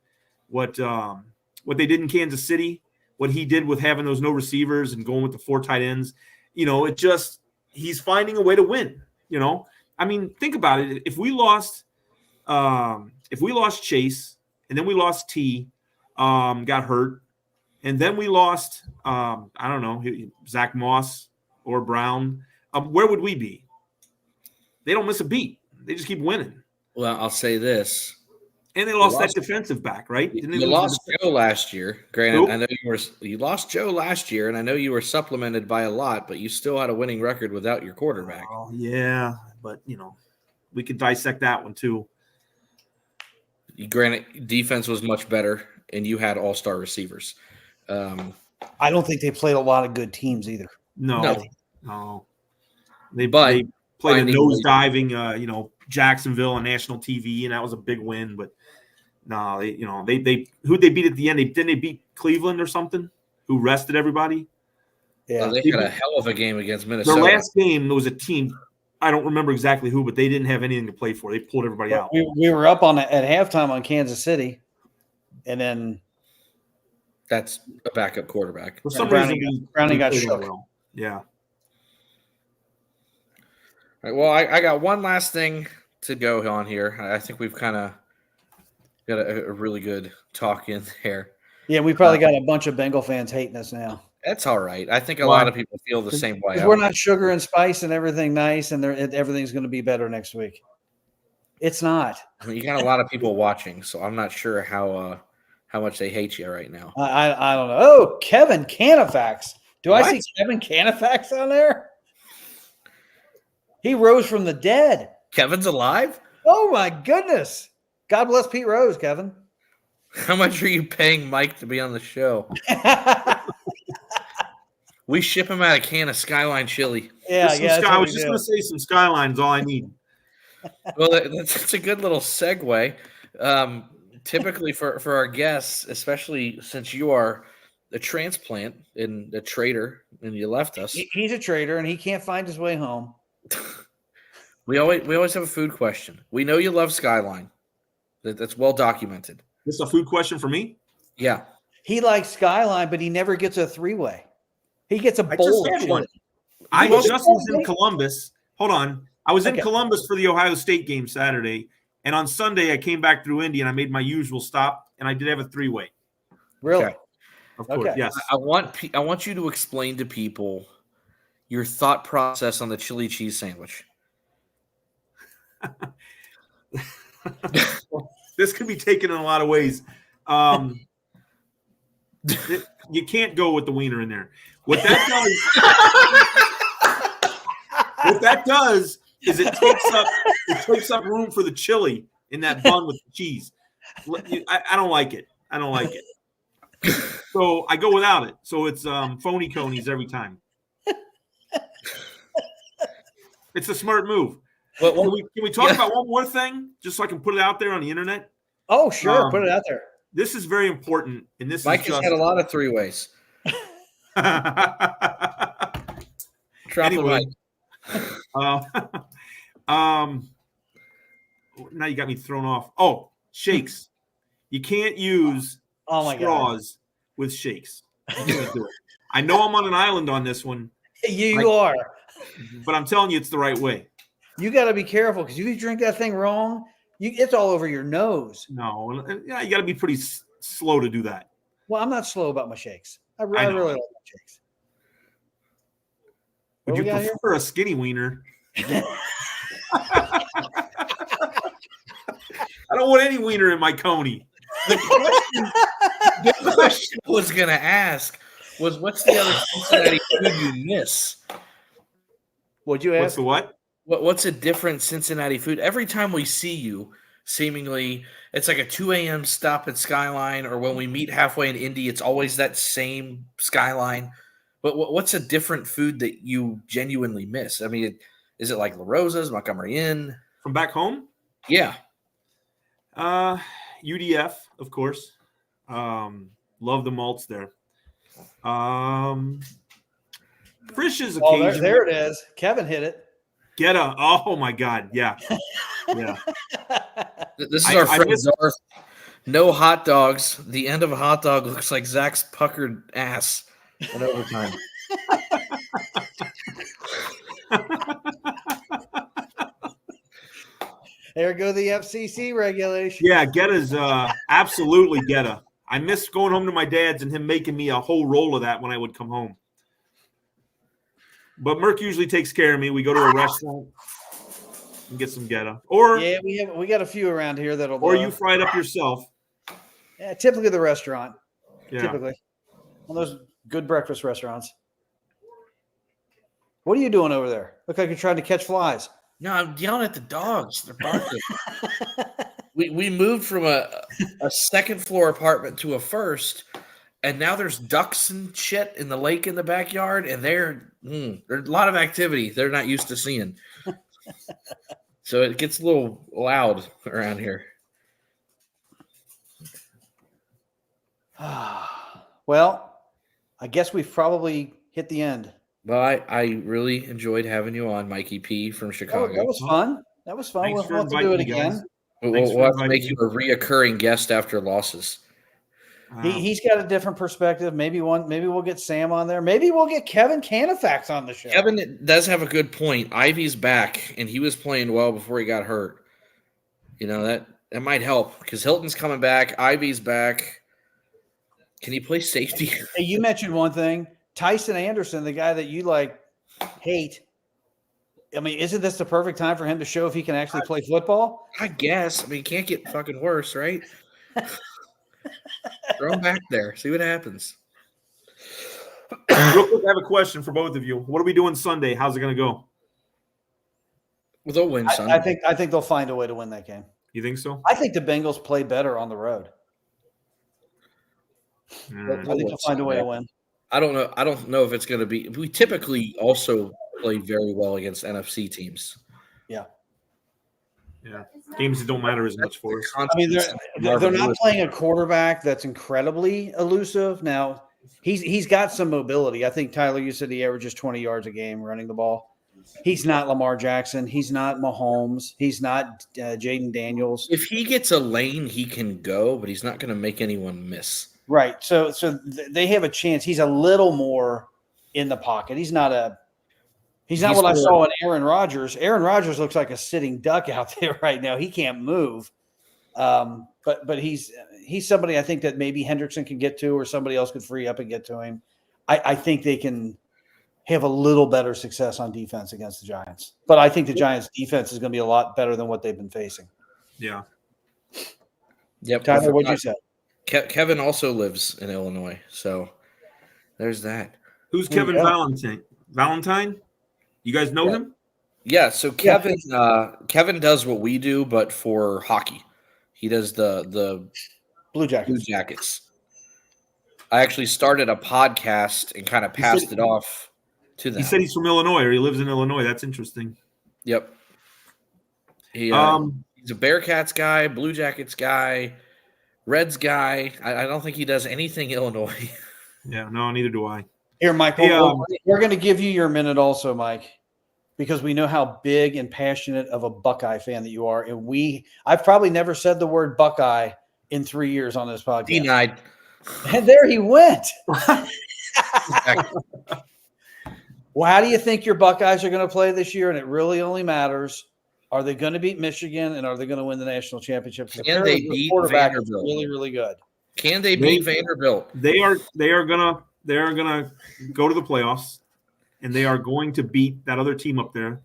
they did in Kansas City, what he did with having those no receivers and going with the 4 tight ends, he's finding a way to win. I mean, think about it. If we lost Chase, and then we lost T, got hurt, and then we lost I don't know, Zach Moss or Brown, where would we be? They don't miss a beat. They just keep winning. Well, I'll say this. And they lost that defensive back, right? Didn't they You lose lost Joe last year. Granted, Who? I know you lost Joe last year, and I know you were supplemented by a lot, but you still had a winning record without your quarterback. Oh, yeah, but we could dissect that one too. Granted, defense was much better, and you had all-star receivers. I don't think they played a lot of good teams either. No. They But played a finding nosediving, Jacksonville on national TV, and that was a big win. But no, they who'd they beat at the end? Didn't they beat Cleveland or something? Who rested everybody? Yeah, they had a hell of a game against Their Minnesota. last game, there was a team. I don't remember exactly who, but they didn't have anything to play for. They pulled everybody out. we were up at halftime on Kansas City, and then That's a backup quarterback. For some Browning reason, Browning got played shook. well. Yeah. All right, well, I got one last thing to go on here. I think we've kind of got a really good talk in there. Yeah, we probably got a bunch of Bengal fans hating us now. That's all right. I think a Why? lot of people feel the same way. Because we're not sugar and spice and everything nice, and everything's going to be better next week. It's not. I mean, you got a lot of people watching, so I'm not sure how much they hate you right now. I don't know. Oh, Kevin Canifax. Do I What? see Kevin Canifax on there? He rose from the dead. Kevin's alive? Oh, my goodness. God bless Pete Rose, Kevin. How much are you paying Mike to be on the show? We ship him out a can of Skyline chili. Yeah, I that's what was we just do. going to say some Skylines, all I need. Well, that's a good little segue. Typically for our guests, especially since you are a transplant and a traitor and you left us, He's a traitor, and he can't find his way home. we always have a food question. We know you love Skyline. That's well documented. This is a food question for me? Yeah. He likes Skyline, but he never gets a 3-way. He gets a I bowl. just of had one. chili. I Well, just was in okay. Columbus. Hold on. I was in Okay. Columbus for the Ohio State game Saturday. And on Sunday, I came back through Indy and I made my usual stop. And I did have a 3-way. Really? Okay. Of course, Okay. yes. I want you to explain to people your thought process on the chili cheese sandwich. This could be taken in a lot of ways. You can't go with the wiener in there. What that does is it takes up room for the chili in that bun with the cheese. I don't like it. I don't like it. So I go without it. So it's phony conies every time. It's a smart move. Well, Can we talk about one more thing, just so I can put it out there on the internet? Oh, sure. Put it out there. This is very important, and this Mike is has just had a lot of 3-ways. Drop Anyway. the mic. Uh, um, now you got me thrown off. Oh, shakes. You can't use Oh my God. straws with shakes. You can't do it. I know I'm on an island on this one, You are. but I'm telling you, it's the right way. You got to be careful because if you drink that thing wrong, it's all over your nose. No, and yeah, you got to be pretty slow to do that. Well, I'm not slow about my shakes. I I really know. like my shakes. Would What you we got here? prefer a skinny wiener? I don't want any wiener in my coney. The question I was going to ask was, what's the other Cincinnati food you miss? What'd you What's ask? the what? What's a different Cincinnati food? Every time we see you, seemingly, it's like a 2 a.m. stop at Skyline, or when we meet halfway in Indy, it's always that same Skyline. But what's a different food that you genuinely miss? I mean, is it like La Rosa's, Montgomery Inn? From back home? Yeah. UDF, of course. Love the malts there. Frisch's Oh, occasionally. there it is. Kevin hit it. Get a. Oh my God. Yeah. Yeah. This is I our friend miss- Darth. No hot dogs. The end of a hot dog looks like Zach's puckered ass in overtime. There go the FCC regulation. Yeah. Geta's absolutely Geta. I miss going home to my dad's and him making me a whole roll of that when I would come home. But Merck usually takes care of me. We go to a restaurant and get some Geta. Or Yeah, we got a few around here that'll. or you fry it up yourself. Yeah, typically the restaurant. Yeah. Typically, one of those good breakfast restaurants. What are you doing over there? Look like you're trying to catch flies. No, I'm yelling at the dogs. They're barking. we moved from a second floor apartment to a first, and now there's ducks and shit in the lake in the backyard, and there's a lot of activity they're not used to seeing. So it gets a little loud around here. Well, I guess we've probably hit the end. But I really enjoyed having you on, Mikey P from That Chicago. was fun. That was fun. Thanks We'll for have to do it inviting me, guys. again. Thanks We'll for have to make inviting you a reoccurring guest after losses. He's got a different perspective. Maybe we'll get Sam on there. Maybe we'll get Kevin Canifax on the show. Kevin does have a good point. Ivy's back, and he was playing well before he got hurt. You know, that might help because Hilton's coming back. Ivy's back. Can he play safety? Hey, you mentioned one thing. Tyson Anderson, the guy that you hate. I mean, isn't this the perfect time for him to show if he can actually play football? I guess. I mean, can't get fucking worse, right? Throw him back there. See what happens. Real quick, I have a question for both of you. What are we doing Sunday? How's it going to go? Well, they'll win, son. I think they'll find a way to win that game. You think so? I think the Bengals play better on the road. I think they'll find a way to win. I don't know. I don't know if it's going to be. We typically also play very well against NFC teams. Yeah. Yeah. Games that don't matter as much for us. I mean, they're not playing a quarterback that's incredibly elusive. Now, he's got some mobility. I think, Tyler, you said he averages 20 yards a game running the ball. He's not Lamar Jackson. He's not Mahomes. He's not Jaden Daniels. If he gets a lane, he can go, but he's not going to make anyone miss. Right. So they have a chance. He's a little more in the pocket. He's not what I saw in Aaron Rodgers. Aaron Rodgers looks like a sitting duck out there right now. He can't move. But he's somebody I think that maybe Hendrickson can get to, or somebody else could free up and get to him. I think they can have a little better success on defense against the Giants. But I think the Giants' defense is going to be a lot better than what they've been facing. Yeah. Yep. Tyler, what'd you say? Kevin also lives in Illinois, so there's that. Who's Kevin Valentine? Valentine? You guys know him? Yeah, so Kevin does what we do, but for hockey. He does the Blue Jackets. Blue Jackets. I actually started a podcast and kind of passed it off to them. He said he's from Illinois, or he lives in Illinois. That's interesting. Yep. He's a Bearcats guy, Blue Jackets guy, Reds guy. I don't think he does anything Illinois. Yeah, no, neither do I. Here, Mike, we're going to give you your minute also, Mike, because we know how big and passionate of a Buckeye fan that you are. And I've probably never said the word Buckeye in 3 years on this podcast. Denied. And there he went. Well, how do you think your Buckeyes are going to play this year? And it really only matters. Are they going to beat Michigan, and are they going to win the national championship? Can they beat quarterback is Vanderbilt? really, really good. Can they beat Vanderbilt? They are gonna go to the playoffs, and they are going to beat that other team up there.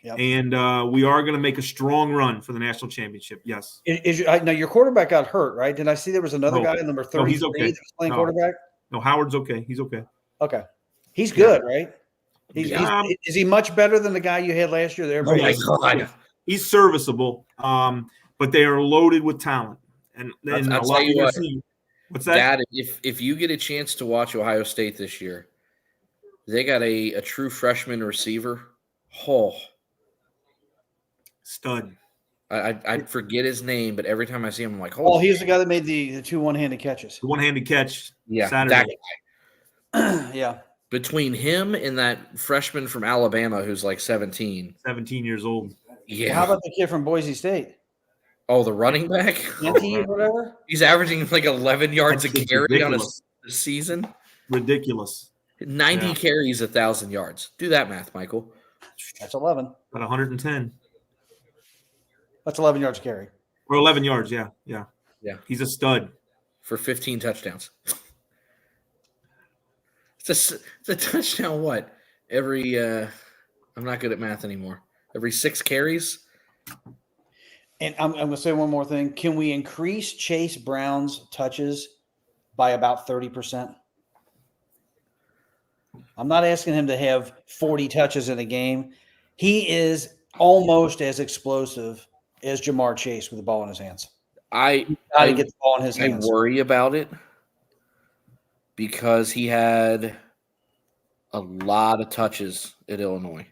Yep. And we are going to make a strong run for the national championship. Yes. Now your quarterback got hurt, right? Did I see there was another guy, number 30? No, he's okay. That was playing No. quarterback. No, Howard's okay. He's okay. Okay, he's good, right? Yeah. Is he much better than the guy you had last year? Oh my God. He's serviceable, but they are loaded with talent. And I'll a lot tell you of what. what's that? Dad, if you get a chance to watch Ohio State this year, they got a true freshman receiver. Oh, Stud. I forget his name, but every time I see him, I'm like, Oh, holy he's the guy that made the 2 one-handed catches. The one-handed catch. yeah, Saturday. that guy. Yeah. Between him and that freshman from Alabama who's like 17. 17 years old. Yeah. How about the kid from Boise State? Oh, the running back? Anti or whatever? He's averaging like 11 yards That's a just carry ridiculous. on a season. Ridiculous. 90 Yeah. carries, 1,000 yards. Do that math, Michael. That's 11. About 110. That's 11 yards a carry. Or 11 yards. Yeah. Yeah. He's a stud. For 15 touchdowns. It's a touchdown what? Every I'm not good at math anymore. Every 6 carries? And I'm going to say one more thing. Can we increase Chase Brown's touches by about 30%? I'm not asking him to have 40 touches in a game. He is almost as explosive as Jamar Chase with the ball in his hands. I Got to get the ball in his I hands. worry about it because he had a lot of touches at Illinois.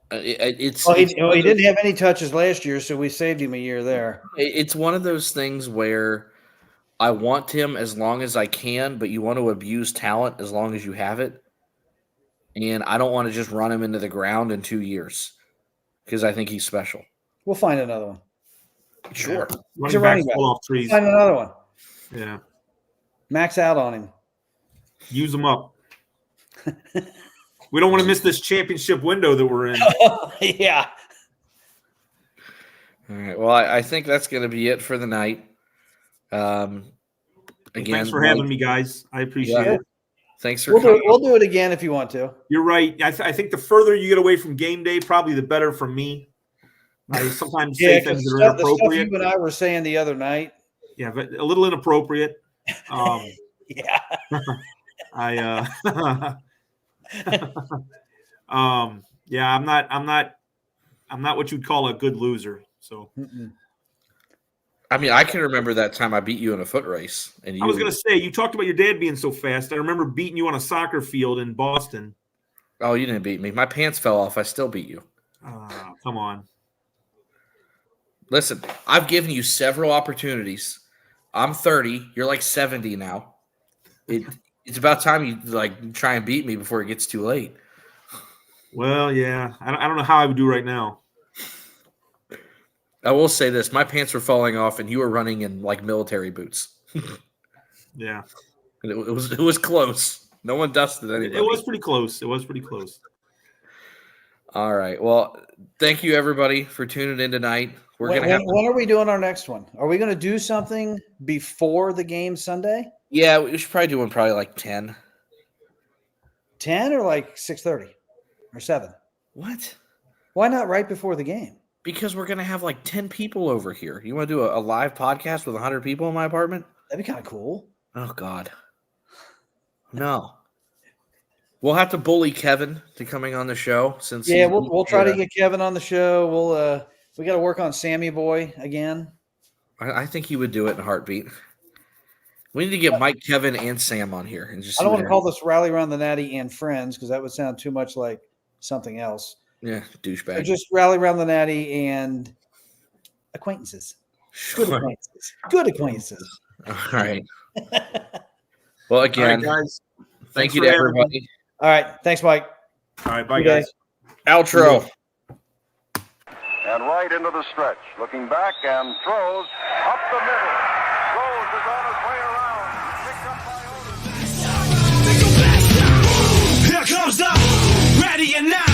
He didn't have any touches last year, so we saved him a year there. It's one of those things where I want him as long as I can, but you want to abuse talent as long as you have it. And I don't want to just run him into the ground in 2 years because I think he's special. We'll find another one. Sure. He's a Running running backs back. fall off trees. Find another one. Yeah. Max out on him. Use them up. We don't want to miss this championship window that we're in. Yeah. All right. Well, I think that's going to be it for the night. Again, Thanks for having me, guys. I appreciate Yeah. it. Thanks for We'll coming. do it again if you want to. You're right. I think the further you get away from game day, probably the better for me. I sometimes say things that are the stuff inappropriate. you and I were saying the other night. Yeah, but a little inappropriate. Yeah. Yeah, I'm not what you'd call a good loser. So I mean, I can remember that time I beat you in a foot race. And you I was gonna say, you talked about your dad being so fast. I remember beating you on a soccer field in Boston. Oh, you didn't beat me. My pants fell off. I still beat you. Come on. Listen, I've given you several opportunities. I'm 30. You're like 70 now. It's about time you like try and beat me before it gets too late. Well, yeah. I don't know how I would do right now. I will say this: my pants were falling off, and you were running in like military boots. Yeah. And it was close. No one dusted anybody. It was pretty close. All right. Well, thank you everybody for tuning in tonight. We're When, gonna have. when are we doing our next one? Are we going to do something before the game Sunday? Yeah, we should probably do one probably like 10. 10 or like 6:30 or 7? What? Why not right before the game? Because we're gonna have like 10 people over here. You want to do a live podcast with 100 people in my apartment? That'd be kind of cool. Oh God. No. We'll have to bully Kevin to coming on the show since Yeah, we'll try to get Kevin on the show. We got to work on Sammy Boy again. I think he would do it in a heartbeat. We need to get Mike, Kevin, and Sam on here and just. I don't want to call this Rally Around the Natty and Friends because that would sound too much like something else. Yeah, So douchebag. just Rally Around the Natty and acquaintances. Good Sure. acquaintances. Good acquaintances. All right. Well, All right, again, guys. thank Thanks you for to having me. everybody. All right. Thanks, Mike. All right, bye, Okay. guys. Outro. And right into the stretch. Looking back and throws up the middle. Rose is on his way around. Picked up by Otis. Here comes the ready or not.